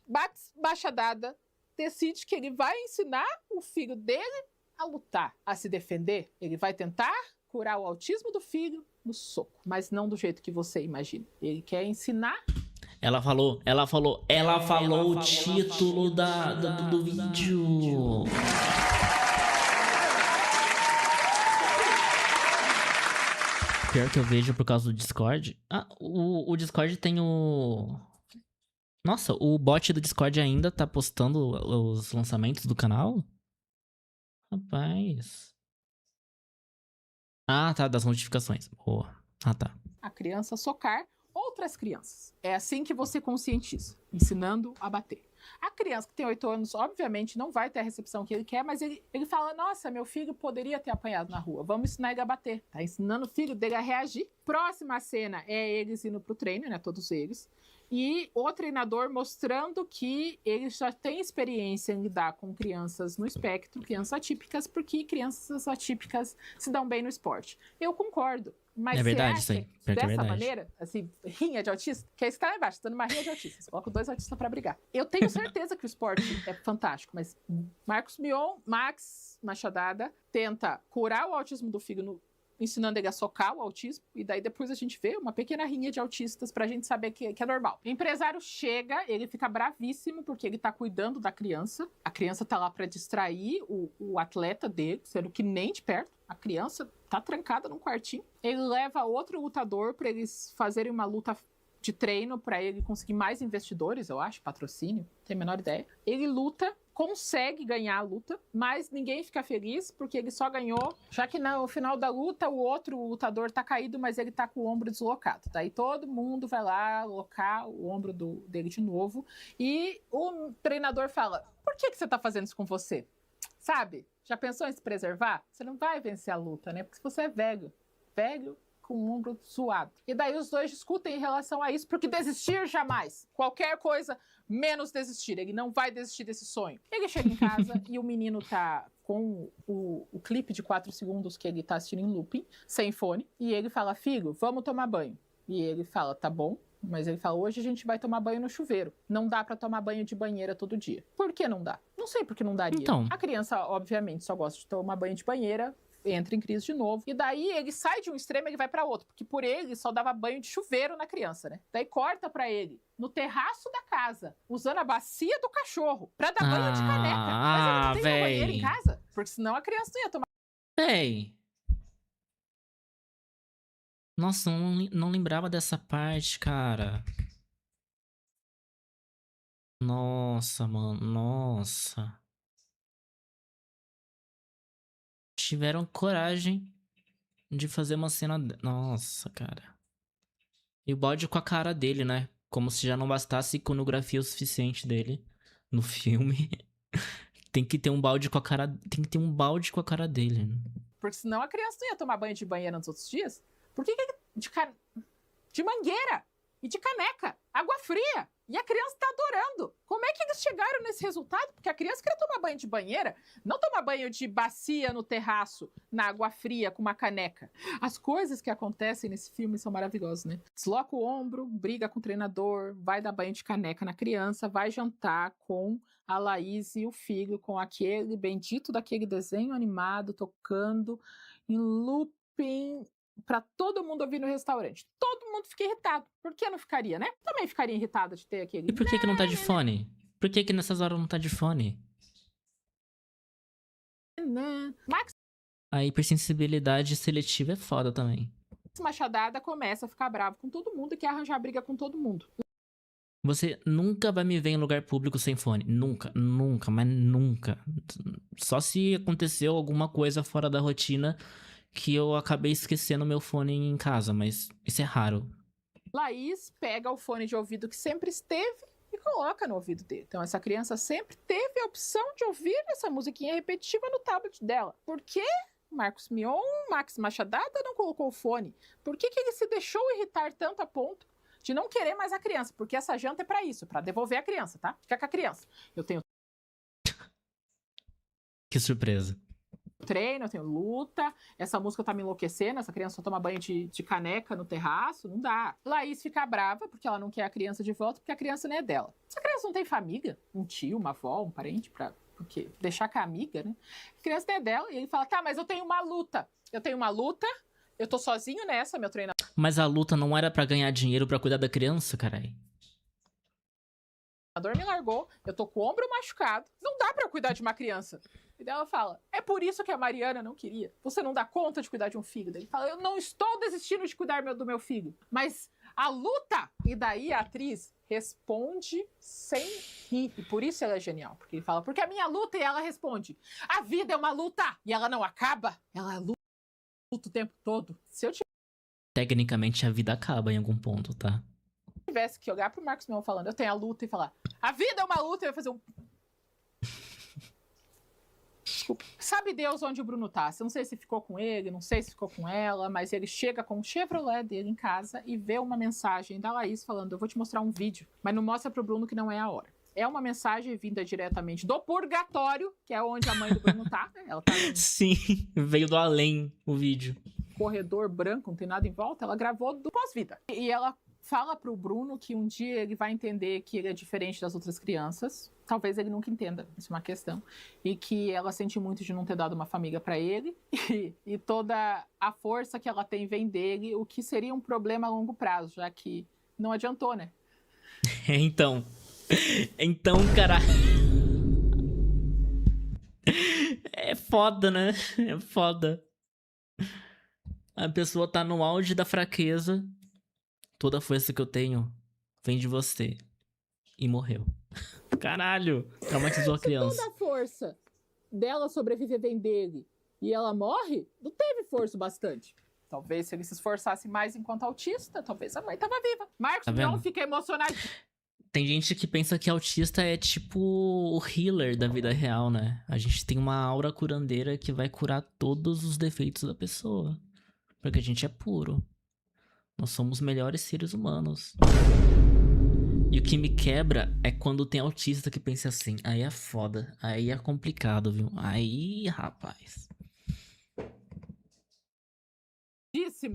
baixa dada, decide que ele vai ensinar o filho dele a lutar, a se defender. Ele vai tentar curar o autismo do filho no soco, mas não do jeito que você imagina. Ele quer ensinar... Ela falou o título do vídeo. Pior que eu vejo por causa do Discord. Ah, o Discord tem o... Nossa, o bot do Discord ainda tá postando os lançamentos do canal? Rapaz. Ah, tá, das notificações. Boa. Ah, tá. A criança socar outras crianças. É assim que você conscientiza, ensinando a bater. A criança que tem 8 anos, obviamente, não vai ter a recepção que ele quer, mas ele fala, nossa, meu filho poderia ter apanhado na rua, vamos ensinar ele a bater. Tá ensinando o filho dele a reagir. Próxima cena é eles indo pro treino, né, todos eles. E o treinador mostrando que ele já tem experiência em lidar com crianças no espectro, crianças atípicas, porque crianças atípicas se dão bem no esporte. Eu concordo. Mas é verdade isso aí. Dessa maneira, assim, rinha de autista, que é isso que tá lá embaixo, tá numa rinha de autistas. Você coloca 2 autistas pra brigar. Eu tenho certeza que o esporte é fantástico, mas Marcos Mion, Max Machadada, tenta curar o autismo do filho ensinando ele a socar o autismo, e daí depois a gente vê uma pequena rinha de autistas pra gente saber que é normal. O empresário chega, ele fica bravíssimo porque ele tá cuidando da criança. A criança tá lá pra distrair o atleta dele, sendo que nem de perto. A criança tá trancada num quartinho. Ele leva outro lutador pra eles fazerem uma luta de treino pra ele conseguir mais investidores, eu acho, patrocínio, não tenho a menor ideia. Ele luta, consegue ganhar a luta, mas ninguém fica feliz porque ele só ganhou, já que no final da luta o outro lutador tá caído, mas ele tá com o ombro deslocado. Daí todo mundo vai lá alocar o ombro dele de novo e o treinador fala, por que você tá fazendo isso com você? Sabe? Já pensou em se preservar? Você não vai vencer a luta, né? Porque você é velho com o ombro suado. E daí os dois discutem em relação a isso, porque desistir jamais. Qualquer coisa, menos desistir. Ele não vai desistir desse sonho. Ele chega em casa e o menino tá com o clipe de 4 segundos que ele tá assistindo em looping, sem fone, e ele fala, filho, vamos tomar banho. E ele fala, tá bom. Mas ele fala, hoje a gente vai tomar banho no chuveiro. Não dá pra tomar banho de banheira todo dia. Por que não dá? Não sei por que não daria. Então. A criança, obviamente, só gosta de tomar banho de banheira, entra em crise de novo. E daí ele sai de um extremo e ele vai pra outro. Porque por ele só dava banho de chuveiro na criança, né? Daí corta pra ele no terraço da casa, usando a bacia do cachorro pra dar banho de caneca. Mas ele não tem uma banheira em casa? Porque senão a criança não ia tomar. Véi. Nossa, não lembrava dessa parte, cara. Nossa, mano. Nossa. Tiveram coragem de fazer uma cena... Nossa, cara. E o bode com a cara dele, né? Como se já não bastasse iconografia o suficiente dele no filme. Tem que ter um balde com a cara... Tem que ter um balde com a cara dele. Porque senão a criança não ia tomar banho de banheira nos outros dias. Por que de mangueira e de caneca, água fria? E a criança tá adorando. Como é que eles chegaram nesse resultado? Porque a criança queria tomar banho de banheira, não tomar banho de bacia no terraço, na água fria, com uma caneca. As coisas que acontecem nesse filme são maravilhosas, né? Desloca o ombro, briga com o treinador, vai dar banho de caneca na criança, vai jantar com a Laís e o filho, com aquele bendito daquele desenho animado, tocando em looping para todo mundo ouvir no restaurante. Todo mundo fica irritado. Por que não ficaria, né? Também ficaria irritada de ter aquele... E por que não tá de fone? Por que nessas horas não tá de fone? Max A hipersensibilidade seletiva é foda também. Machadada começa a ficar bravo com todo mundo e quer arranjar briga com todo mundo. Você nunca vai me ver em lugar público sem fone. Nunca, nunca, mas nunca. Só se aconteceu alguma coisa fora da rotina que eu acabei esquecendo meu fone em casa, mas isso é raro. Laís pega o fone de ouvido que sempre esteve e coloca no ouvido dele. Então essa criança sempre teve a opção de ouvir essa musiquinha repetitiva no tablet dela. Por que Marcos Mion, Max Machadada não colocou o fone? Por que ele se deixou irritar tanto a ponto de não querer mais a criança? Porque essa janta é pra isso, pra devolver a criança, tá? Fica com a criança. Eu tenho Que surpresa. treino, eu tenho luta, essa música tá me enlouquecendo, essa criança só toma banho de caneca no terraço, não dá. Laís fica brava porque ela não quer a criança de volta, porque a criança não é dela. Essa criança não tem família, um tio, uma avó, um parente porque deixar com a amiga, né? A criança não é dela, e ele fala, tá, mas eu tenho uma luta, eu tô sozinho nessa, meu treinador Mas a luta não era pra ganhar dinheiro pra cuidar da criança, carai. me largou, eu tô com o ombro machucado, não dá pra eu cuidar de uma criança. E daí ela fala, é por isso que a Mariana não queria. Você não dá conta de cuidar de um filho. Daí ele fala, eu não estou desistindo de cuidar do meu filho. Mas a luta! E daí a atriz responde sem rir. E por isso ela é genial. Porque ele fala, porque a minha luta, e ela responde, a vida é uma luta! E ela não acaba. Ela luta o tempo todo. Se eu Tecnicamente a vida acaba em algum ponto, tá? tivesse que olhar pro Marcos Mion falando, eu tenho a luta, e falar, a vida é uma luta, eu ia fazer um... Desculpa. Sabe Deus onde o Bruno tá? Eu não sei se ficou com ele, não sei se ficou com ela, mas ele chega com o Chevrolet dele em casa e vê uma mensagem da Laís falando, eu vou te mostrar um vídeo, mas não mostra pro Bruno que não é a hora. É uma mensagem vinda diretamente do purgatório, que é onde a mãe do Bruno tá. Ela tá no Sim, veio do além o vídeo. corredor branco, não tem nada em volta. Ela gravou do pós-vida. E ela fala pro Bruno que um dia ele vai entender que ele é diferente das outras crianças. Talvez ele nunca entenda, isso é uma questão. E que ela sente muito de não ter dado uma família para ele. E toda a força que ela tem vem dele, o que seria um problema a longo prazo, já que não adiantou, né? Então, cara... É foda, né? É foda. A pessoa tá no auge da fraqueza. Toda a força que eu tenho vem de você. E morreu. Caralho! Traumatizou a criança. Toda a força dela sobreviver vem dele e ela morre, não teve força bastante. Talvez se ele se esforçasse mais enquanto autista, talvez a mãe tava viva. Marcos Mion fica emocionado. Tem gente que pensa que autista é tipo o healer da vida real, né? A gente tem uma aura curandeira que vai curar todos os defeitos da pessoa. Porque a gente é puro. Nós somos melhores seres humanos. E o que me quebra é quando tem autista que pensa assim. Aí é foda. Aí é complicado, viu? Aí, rapaz.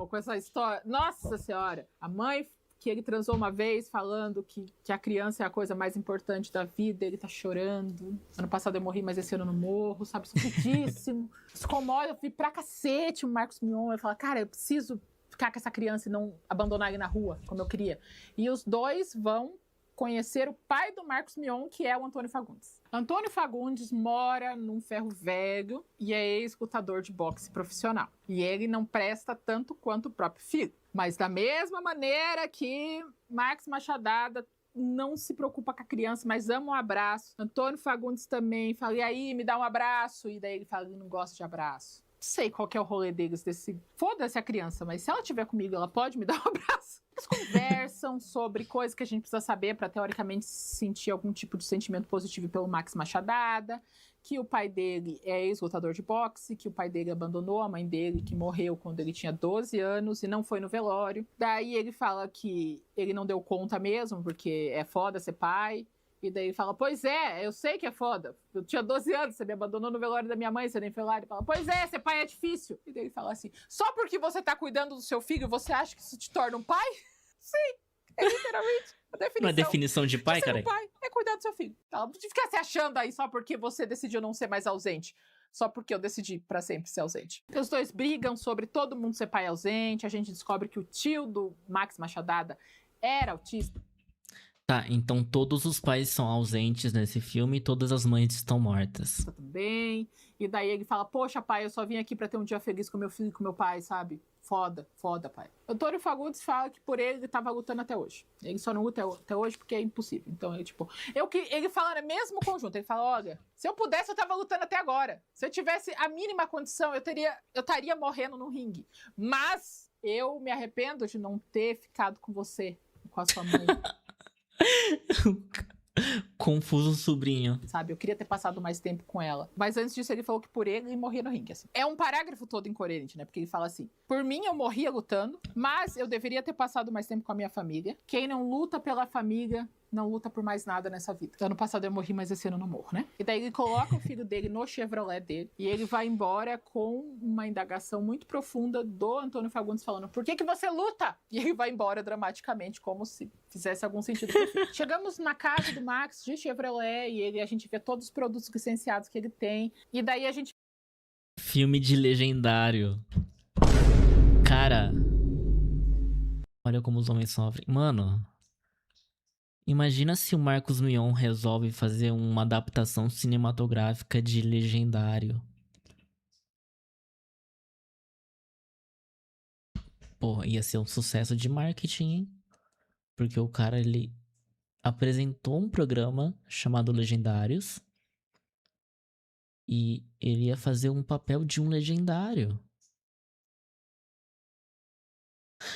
Com essa história. Nossa Senhora! A mãe que ele transou uma vez falando que a criança é a coisa mais importante da vida, ele tá chorando. Ano passado eu morri, mas esse ano eu não morro, sabe? Sofridíssimo. Se comove, eu fui pra cacete o Marcos Mion. Eu falo, cara, eu preciso ficar com essa criança e não abandonar ele na rua, como eu queria. E os dois vão conhecer o pai do Marcos Mion, que é o Antônio Fagundes. Antônio Fagundes mora num ferro velho e é ex-lutador de boxe profissional. E ele não presta tanto quanto o próprio filho. Mas da mesma maneira que Max Machadada não se preocupa com a criança, mas ama um abraço. Antônio Fagundes também fala, e aí, me dá um abraço? E daí ele fala, ele não gosta de abraço. sei qual que é o rolê deles desse... Foda-se a criança, mas se ela estiver comigo, ela pode me dar um abraço. Eles conversam sobre coisas que a gente precisa saber pra, teoricamente, sentir algum tipo de sentimento positivo pelo Max Machadada, que o pai dele é ex-lutador de boxe, que o pai dele abandonou a mãe dele, que morreu quando ele tinha 12 anos e não foi no velório. Daí ele fala que ele não deu conta mesmo, porque é foda ser pai. E daí ele fala, pois é, eu sei que é foda. Eu tinha 12 anos, você me abandonou no velório da minha mãe, você nem foi lá. Ele fala, pois é, ser pai é difícil. E daí ele fala assim, só porque você tá cuidando do seu filho, você acha que isso te torna um pai? Sim, é literalmente a definição. Não é definição de pai, ser cara? um pai é cuidar do seu filho. Ela não fica se achando aí só porque você decidiu não ser mais ausente. Só porque eu decidi pra sempre ser ausente. Os dois brigam sobre todo mundo ser pai ausente. A gente descobre que o tio do Max Machadada era autista. Tá, então todos os pais são ausentes nesse filme e todas as mães estão mortas. Também. E daí ele fala, poxa, pai, eu só vim aqui pra ter um dia feliz com meu filho e com meu pai, sabe? Foda, foda, pai. O Antônio Fagundes fala que por ele tava lutando até hoje. Ele só não luta até hoje porque é impossível. Então, ele fala no mesmo conjunto. Ele fala, olha, se eu pudesse, eu tava lutando até agora. Se eu tivesse a mínima condição, eu estaria morrendo no ringue. Mas eu me arrependo de não ter ficado com você, com a sua mãe. Confuso sobrinho. Sabe, eu queria ter passado mais tempo com ela. Mas antes disso, ele falou que por ele morria no ringue. Assim. É um parágrafo todo incoerente, né? Porque ele fala assim: por mim, eu morria lutando, mas eu deveria ter passado mais tempo com a minha família. Quem não luta pela família não luta por mais nada nessa vida. Ano passado eu morri, mas esse ano eu não morro, né? E daí ele coloca o filho dele no Chevrolet dele e ele vai embora com uma indagação muito profunda do Antônio Fagundes falando: por que você luta? E ele vai embora dramaticamente, como se fizesse algum sentido. Chegamos na casa do Max de Chevrolet e a gente vê todos os produtos licenciados que ele tem. E daí a gente... Filme de legendário. Cara, olha como os homens sofrem. Mano, imagina se o Marcos Mion resolve fazer uma adaptação cinematográfica de Legendário. Pô, ia ser um sucesso de marketing, hein? Porque o cara, ele apresentou um programa chamado Legendários e ele ia fazer um papel de um legendário.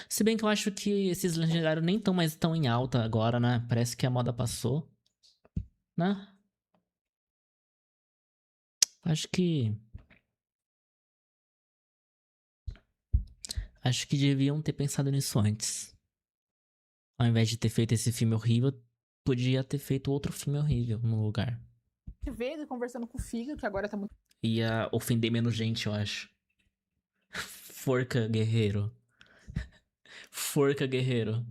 Se bem que eu acho que esses legendários nem estão mais tão em alta agora, né? Parece que a moda passou, né? Acho que deviam ter pensado nisso antes. Ao invés de ter feito esse filme horrível, podia ter feito outro filme horrível no lugar. vê ele conversando com o filho, que agora tá muito... Ia ofender menos gente, eu acho. Forca, guerreiro. Forca, guerreiro.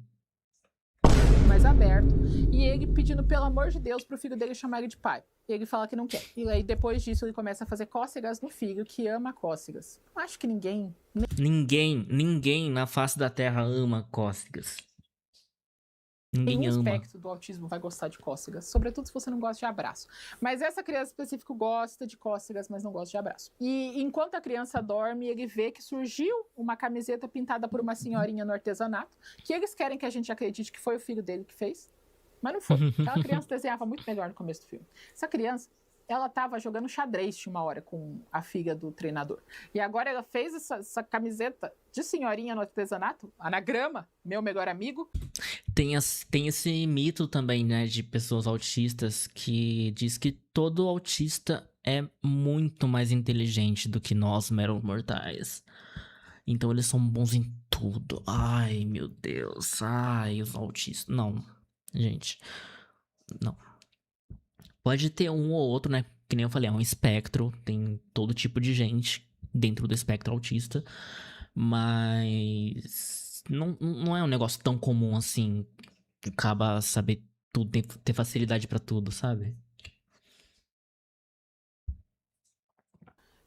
mais aberto. E ele pedindo, pelo amor de Deus, pro filho dele chamar ele de pai. Ele fala que não quer. E aí, depois disso, ele começa a fazer cócegas no filho, que ama cócegas. Eu acho que ninguém... Ninguém na face da Terra ama cócegas. Ninguém Nenhum ama. espectro do autismo vai gostar de cócegas. Sobretudo se você não gosta de abraço. Mas essa criança específica gosta de cócegas, mas não gosta de abraço. E enquanto a criança dorme, ele vê que surgiu uma camiseta pintada por uma senhorinha no artesanato, que eles querem que a gente acredite que foi o filho dele que fez. Mas não foi. Aquela criança desenhava muito melhor no começo do filme. Essa criança, ela tava jogando xadrez de uma hora com a filha do treinador. E agora ela fez essa camiseta de senhorinha no artesanato, anagrama, meu melhor amigo. Tem esse mito também, né, de pessoas autistas que diz que todo autista é muito mais inteligente do que nós, meros mortais. Então eles são bons em tudo. Ai, meu Deus. Ai, os autistas. Não, gente. Não. Pode ter um ou outro, né? Que nem eu falei, é um espectro. Tem todo tipo de gente dentro do espectro autista. Mas não é um negócio tão comum assim. Acaba saber tudo, ter facilidade pra tudo, sabe?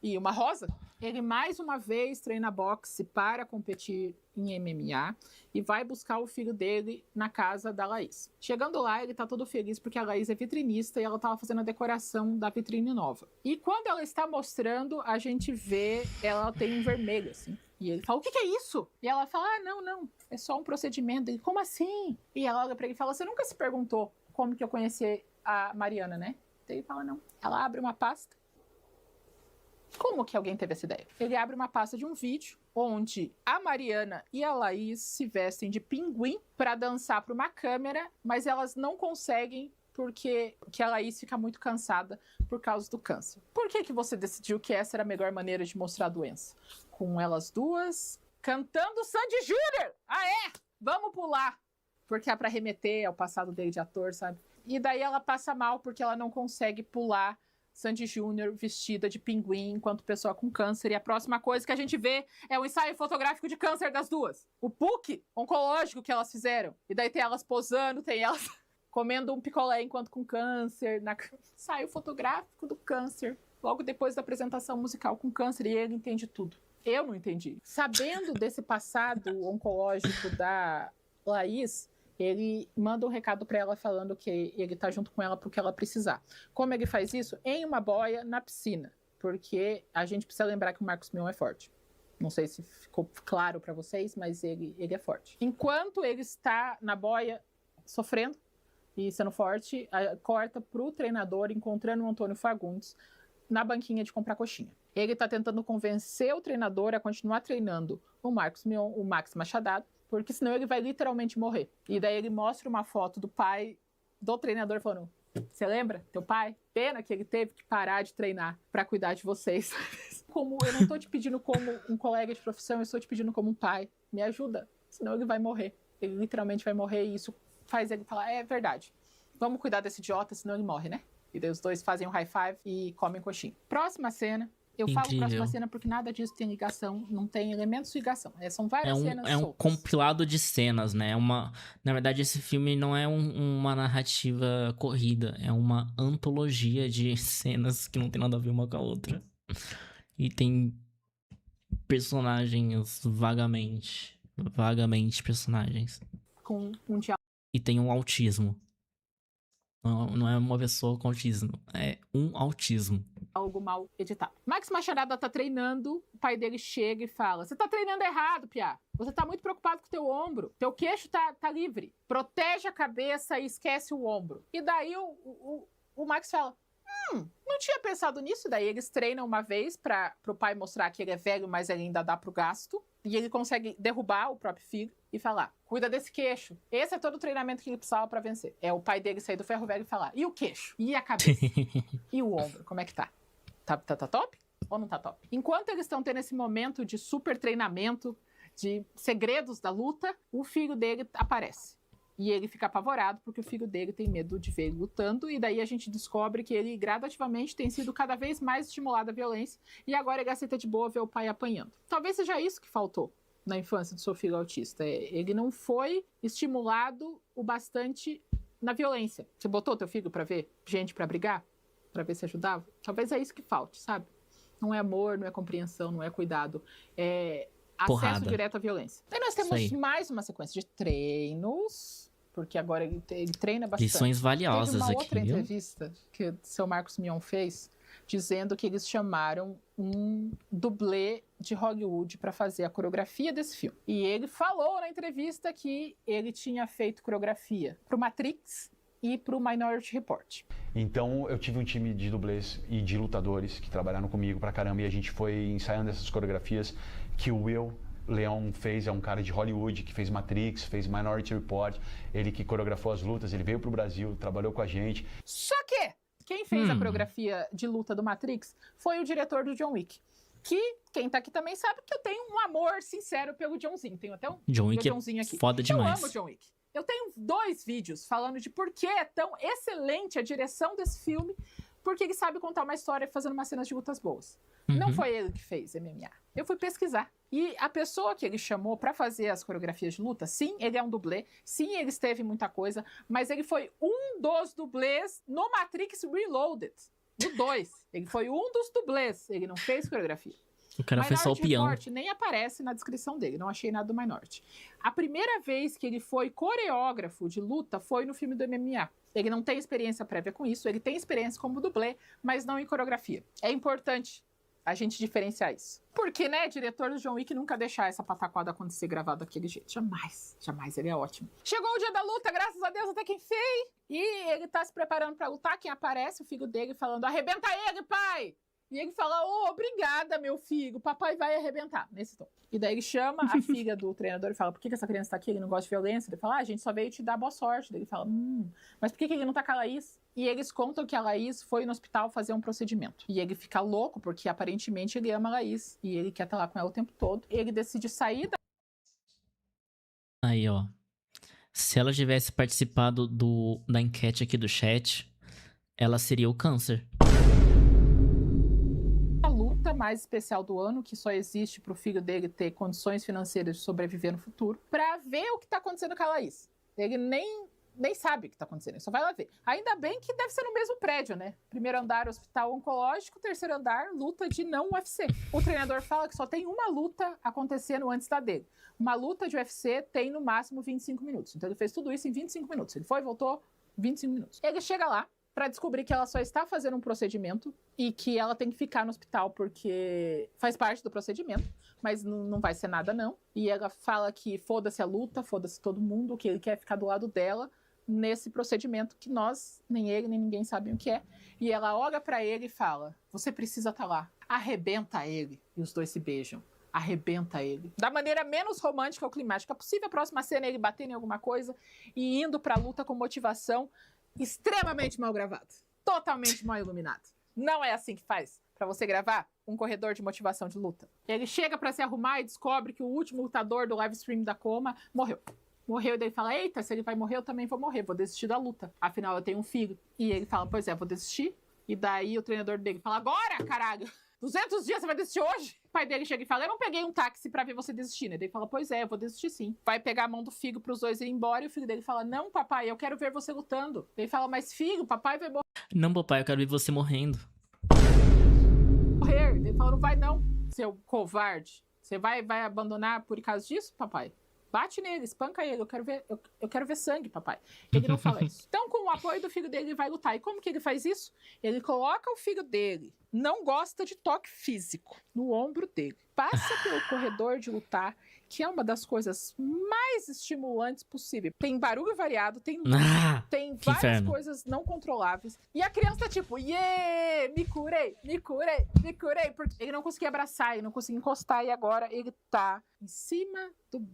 E uma rosa. Ele mais uma vez treina boxe para competir em MMA e vai buscar o filho dele na casa da Laís. Chegando lá, ele tá todo feliz porque a Laís é vitrinista e ela tava fazendo a decoração da vitrine nova. E quando ela está mostrando, a gente vê ela tem um vermelho, assim. E ele fala, o que é isso? E ela fala, não, é só um procedimento. Ele, como assim? E ela olha pra ele e fala, você nunca se perguntou como que eu conheci a Mariana, né? Então ele fala, não. Ela abre uma pasta Como que alguém teve essa ideia? Ele abre uma pasta de um vídeo onde a Mariana e a Laís se vestem de pinguim para dançar para uma câmera, mas elas não conseguem porque a Laís fica muito cansada por causa do câncer. Por que você decidiu que essa era a melhor maneira de mostrar a doença? Com elas duas cantando Sandy Júnior! Ah, é? Vamos pular! Porque é para remeter ao passado dele de ator, sabe? E daí ela passa mal porque ela não consegue pular Sandy Júnior vestida de pinguim enquanto pessoa com câncer. E a próxima coisa que a gente vê é o ensaio fotográfico de câncer das duas. O PUC oncológico que elas fizeram. E daí tem elas posando, tem elas comendo um picolé enquanto com câncer. Ensaio fotográfico do câncer. Logo depois da apresentação musical com câncer. E ele entende tudo. Eu não entendi. Sabendo desse passado oncológico da Laís, ele manda um recado pra ela falando que ele tá junto com ela pro que ela precisar. Como ele faz isso? Em uma boia na piscina. Porque a gente precisa lembrar que o Marcos Mion é forte. Não sei se ficou claro pra vocês, mas ele é forte. Enquanto ele está na boia sofrendo e sendo forte, corta pro treinador encontrando o Antônio Fagundes na banquinha de comprar coxinha. Ele tá tentando convencer o treinador a continuar treinando o Marcos Mion, o Max Machadado, porque senão ele vai literalmente morrer. E daí ele mostra uma foto do pai do treinador falando: você lembra? Teu pai? Pena que ele teve que parar de treinar pra cuidar de vocês. Como eu não tô te pedindo como um colega de profissão, eu estou te pedindo como um pai. Me ajuda, senão ele vai morrer. Ele literalmente vai morrer e isso faz ele falar: é verdade. Vamos cuidar desse idiota, senão ele morre, né? E daí os dois fazem um high five e comem coxinha. Próxima cena. Eu falo próxima cena porque nada disso tem ligação, não tem elementos de ligação. São várias cenas soltas. Compilado de cenas, né? Na verdade, esse filme não é uma narrativa corrida, é uma antologia de cenas que não tem nada a ver uma com a outra. E tem personagens vagamente personagens. Com um diálogo. E tem um autismo. Não é uma pessoa com autismo, é um autismo. Algo mal editado. Max Machadada tá treinando, o pai dele chega e fala: você tá treinando errado, Piá. Você tá muito preocupado com o teu ombro. Teu queixo tá livre. Protege a cabeça e esquece o ombro. E daí o Max fala: não tinha pensado nisso. Daí eles treinam uma vez pro pai mostrar que ele é velho, mas ele ainda dá pro gasto. E ele consegue derrubar o próprio filho e falar: cuida desse queixo. Esse é todo o treinamento que ele precisava pra vencer. É o pai dele sair do ferro velho e falar: e o queixo? E a cabeça? E o ombro? Como é que tá? Tá top? Ou não tá top? Enquanto eles estão tendo esse momento de super treinamento, de segredos da luta, o filho dele aparece. E ele fica apavorado porque o filho dele tem medo de ver ele lutando. E daí a gente descobre que ele gradativamente tem sido cada vez mais estimulado à violência. E agora ele aceita de boa ver o pai apanhando. Talvez seja isso que faltou na infância do seu filho autista. Ele não foi estimulado o bastante na violência. Você botou teu filho pra ver gente pra brigar? Pra ver se ajudava? Talvez é isso que falte, sabe? Não é amor, não é compreensão, não é cuidado. É acesso direto à violência. Aí nós temos mais uma sequência de treinos, porque agora ele treina bastante. Lições valiosas aqui, Teve uma outra entrevista que o seu Marcos Mion fez, dizendo que eles chamaram um dublê de Hollywood para fazer a coreografia desse filme. E ele falou na entrevista que ele tinha feito coreografia pro Matrix e pro Minority Report. Então eu tive um time de dublês e de lutadores que trabalharam comigo pra caramba, e a gente foi ensaiando essas coreografias que o Will Leon fez. É um cara de Hollywood que fez Matrix, fez Minority Report, ele que coreografou as lutas, ele veio pro Brasil, trabalhou com a gente. Só que quem fez a coreografia de luta do Matrix foi o diretor do John Wick. Que quem tá aqui também sabe que eu tenho um amor sincero pelo Johnzinho. Tenho até um Johnzinho aqui. Foda demais. Eu amo John Wick. Eu tenho 2 vídeos falando de por que é tão excelente a direção desse filme, porque ele sabe contar uma história fazendo umas cenas de lutas boas. Não foi ele que fez MMA. Eu fui pesquisar. E a pessoa que ele chamou pra fazer as coreografias de luta, sim, ele é um dublê, sim, ele esteve em muita coisa, mas ele foi um dos dublês no Matrix Reloaded. No 2. Ele foi um dos dublês. Ele não fez coreografia. O cara fez só o peão. Minority nem aparece na descrição dele, não achei nada do Minority. A primeira vez que ele foi coreógrafo de luta foi no filme do MMA. Ele não tem experiência prévia com isso, ele tem experiência como dublê, mas não em coreografia. É importante a gente diferenciar isso. Porque, né, diretor do John Wick nunca deixar essa pataquada acontecer gravado daquele jeito. Jamais, jamais, ele é ótimo. Chegou o dia da luta, graças a Deus, até que enfim. E ele tá se preparando pra lutar, quem aparece? O filho dele falando: arrebenta ele, pai! E ele fala, obrigada, meu filho, papai vai arrebentar, nesse tom. E daí ele chama a filha do treinador e fala, por que essa criança tá aqui? Ele não gosta de violência. Ele fala, a gente só veio te dar boa sorte. Daí ele fala, mas por que ele não tá com a Laís? E eles contam que a Laís foi no hospital fazer um procedimento. E ele fica louco, porque aparentemente ele ama a Laís. E ele quer estar lá com ela o tempo todo. Ele decide sair da... Aí, ó. Se ela tivesse participado da enquete aqui do chat, ela seria o câncer. A luta mais especial do ano, que só existe pro filho dele ter condições financeiras de sobreviver no futuro, pra ver o que tá acontecendo com a Laís. Ele nem sabe o que tá acontecendo, ele só vai lá ver. Ainda bem que deve ser no mesmo prédio, né? Primeiro andar, hospital oncológico, terceiro andar, luta de não UFC. O treinador fala que só tem uma luta acontecendo antes da dele. Uma luta de UFC tem no máximo 25 minutos. Então ele fez tudo isso em 25 minutos. Ele foi e voltou 25 minutos. Ele chega lá pra descobrir que ela só está fazendo um procedimento e que ela tem que ficar no hospital porque faz parte do procedimento, mas não vai ser nada não. E ela fala que foda-se a luta, foda-se todo mundo, que ele quer ficar do lado dela nesse procedimento que nós, nem ele, nem ninguém sabem o que é. E ela olha pra ele e fala, você precisa estar lá. Arrebenta ele. E os dois se beijam. Arrebenta ele. Da maneira menos romântica ou climática possível. A próxima cena é ele batendo em alguma coisa e indo pra luta com motivação extremamente mal gravado. Totalmente mal iluminado. Não é assim que faz pra você gravar um corredor de motivação de luta. Ele chega pra se arrumar e descobre que o último lutador do live stream da Coma morreu. Morreu e daí fala, eita, se ele vai morrer, eu também vou morrer, vou desistir da luta. Afinal, eu tenho um filho. E ele fala, pois é, vou desistir. E daí o treinador dele fala, agora, caralho! 200 dias, você vai desistir hoje? O pai dele chega e fala, eu não peguei um táxi pra ver você desistir, né? Daí ele fala, pois é, eu vou desistir sim. Vai pegar a mão do filho pros dois irem embora e o filho dele fala, não, papai, eu quero ver você lutando. Daí ele fala, mas filho, papai vai Não, papai, eu quero ver você morrendo. morrer. Daí ele fala, não vai não, seu covarde. Você vai abandonar por causa disso, papai? Bate nele, espanca ele, eu quero ver sangue, papai. Ele não fala isso. Então, com o apoio do filho dele, ele vai lutar. E como que ele faz isso? Ele coloca o filho dele, não gosta de toque físico, no ombro dele. Passa pelo corredor de lutar, que é uma das coisas mais estimulantes possível. Tem barulho variado, tem luz, tem várias inferno. coisas não controláveis. E a criança tá tipo, yeah, me curei. Porque ele não conseguia abraçar, ele não conseguia encostar. E agora ele tá em cima do...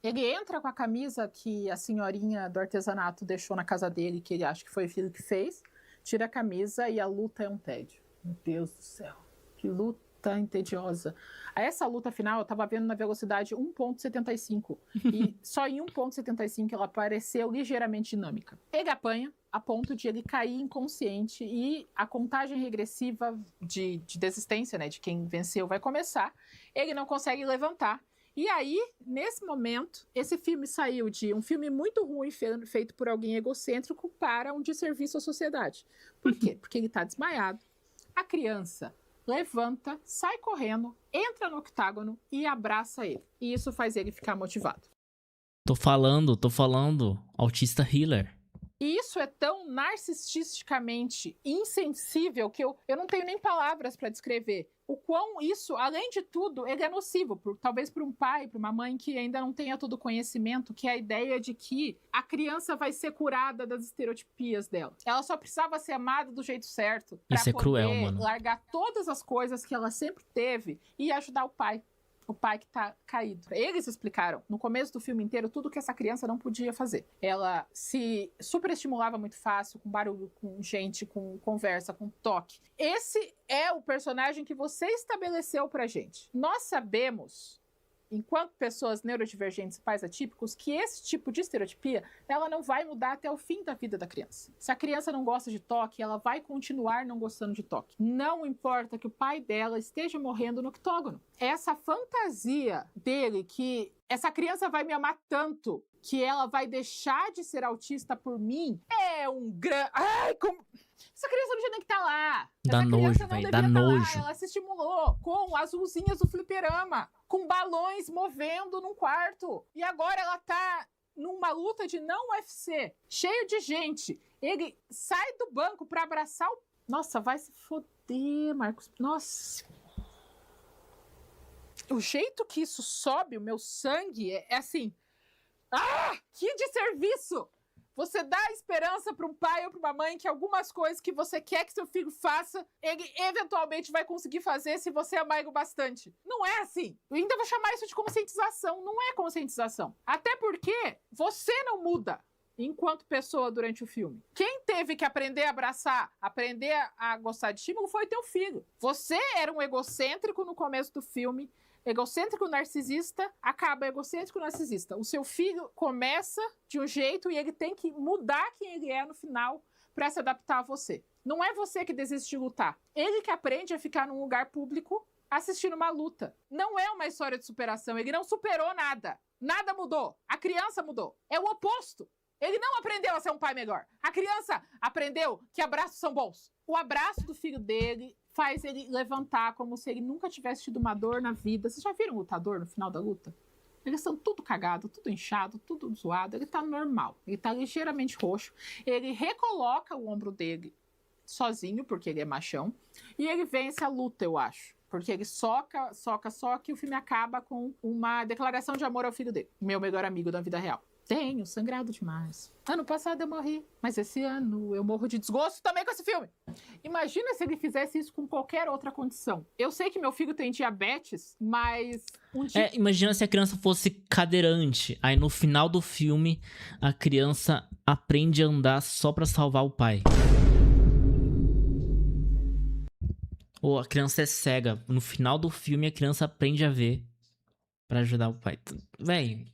Ele entra com a camisa que a senhorinha do artesanato deixou na casa dele, que ele acha que foi o filho que fez, tira a camisa e a luta é um tédio. Meu Deus do céu, que luta entediosa. Essa luta final eu tava vendo na velocidade 1.75 e só em 1.75 ela pareceu ligeiramente dinâmica. Ele apanha a ponto de ele cair inconsciente e a contagem regressiva de desistência, né, de quem venceu vai começar. Ele não consegue levantar. E aí, nesse momento, esse filme saiu de um filme muito ruim feito por alguém egocêntrico para um desserviço à sociedade. Por quê? Porque ele tá desmaiado. A criança levanta, sai correndo, entra no octágono e abraça ele. E isso faz ele ficar motivado. Tô falando. Autista healer. E isso é tão narcisisticamente insensível que eu não tenho nem palavras para descrever. O quão isso, além de tudo, ele é nocivo. Talvez para um pai, para uma mãe que ainda não tenha todo o conhecimento, que é a ideia de que a criança vai ser curada das estereotipias dela. Ela só precisava ser amada do jeito certo para Isso é poder cruel, mano. largar todas as coisas que ela sempre teve e ajudar o pai. O pai que tá caído. Eles explicaram no começo do filme inteiro tudo que essa criança não podia fazer. Ela se superestimulava muito fácil, com barulho, com gente, com conversa, com toque. Esse é o personagem que você estabeleceu pra gente. Nós sabemos, enquanto pessoas neurodivergentes e pais atípicos, que esse tipo de estereotipia, ela não vai mudar até o fim da vida da criança. Se a criança não gosta de toque, ela vai continuar não gostando de toque. Não importa que o pai dela esteja morrendo no octógono. Essa fantasia dele que essa criança vai me amar tanto que ela vai deixar de ser autista por mim é um grande... Ai, como... Essa criança não tinha nem que estar lá. Dá nojo, velho. Dá nojo. Ela se estimulou com as luzinhas do fliperama, com balões movendo num quarto. E agora ela tá numa luta de não UFC, cheio de gente. Ele sai do banco pra abraçar o... Nossa, vai se foder, Marcos. Nossa. O jeito que isso sobe o meu sangue é assim... Ah! Que desserviço! Você dá esperança para um pai ou para uma mãe que algumas coisas que você quer que seu filho faça, ele eventualmente vai conseguir fazer se você amar ele bastante. Não é assim. Eu ainda vou chamar isso de conscientização. Não é conscientização. Até porque você não muda enquanto pessoa durante o filme. Quem teve que aprender a abraçar, aprender a gostar de estímulo foi teu filho. Você era um egocêntrico no começo do filme, egocêntrico narcisista, acaba egocêntrico narcisista. O seu filho começa de um jeito e ele tem que mudar quem ele é no final para se adaptar a você. Não é você que desiste de lutar. Ele que aprende a ficar num lugar público assistindo uma luta. Não é uma história de superação. Ele não superou nada. Nada mudou. A criança mudou. É o oposto. Ele não aprendeu a ser um pai melhor. A criança aprendeu que abraços são bons. O abraço do filho dele faz ele levantar como se ele nunca tivesse tido uma dor na vida. Vocês já viram um lutador no final da luta? Eles estão tudo cagado, tudo inchado, tudo zoado. Ele tá normal. Ele tá ligeiramente roxo. Ele recoloca o ombro dele sozinho, porque ele é machão. E ele vence a luta, eu acho. Porque ele soca e o filme acaba com uma declaração de amor ao filho dele. Meu melhor amigo da vida real. Tenho sangrado demais. Ano passado eu morri, mas esse ano eu morro de desgosto também com esse filme. Imagina se ele fizesse isso com qualquer outra condição. Eu sei que meu filho tem diabetes, mas um dia... Imagina se a criança fosse cadeirante. Aí no final do filme, a criança aprende a andar só pra salvar o pai. Ou a criança é cega. No final do filme, a criança aprende a ver pra ajudar o pai. Véi.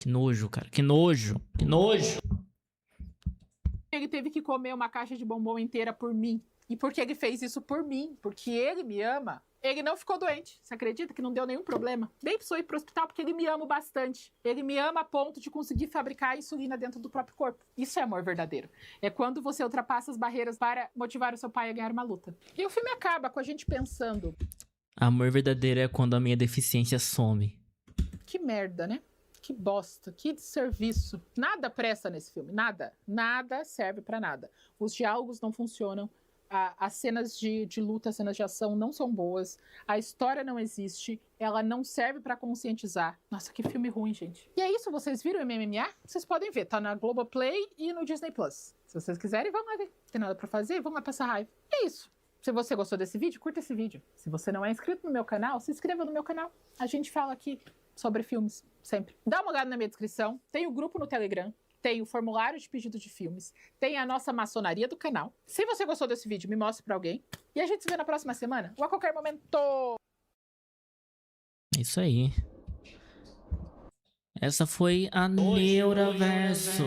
Que nojo, cara. Que nojo. Que nojo. Ele teve que comer uma caixa de bombom inteira por mim. E por que ele fez isso por mim? Porque ele me ama. Ele não ficou doente. Você acredita que não deu nenhum problema? Nem precisou ir pro hospital porque ele me ama bastante. Ele me ama a ponto de conseguir fabricar insulina dentro do próprio corpo. Isso é amor verdadeiro. É quando você ultrapassa as barreiras para motivar o seu pai a ganhar uma luta. E o filme acaba com a gente pensando... Amor verdadeiro é quando a minha deficiência some. Que merda, né? Que bosta, que desserviço. Nada presta nesse filme, nada. Nada serve pra nada. Os diálogos não funcionam, as cenas de luta, as cenas de ação não são boas, a história não existe, ela não serve pra conscientizar. Nossa, que filme ruim, gente. E é isso, vocês viram o MMA? Vocês podem ver, tá na Globoplay e no Disney+. Se vocês quiserem, vão lá ver. Não tem nada pra fazer, vão lá passar raiva. É isso. Se você gostou desse vídeo, curta esse vídeo. Se você não é inscrito no meu canal, se inscreva no meu canal. A gente fala aqui sobre filmes, sempre. Dá uma olhada na minha descrição, tem o grupo no Telegram, tem o formulário de pedido de filmes, tem a nossa maçonaria do canal. Se você gostou desse vídeo, me mostre pra alguém. E a gente se vê na próxima semana, ou a qualquer momento. Isso aí. Essa foi a Neuraverso.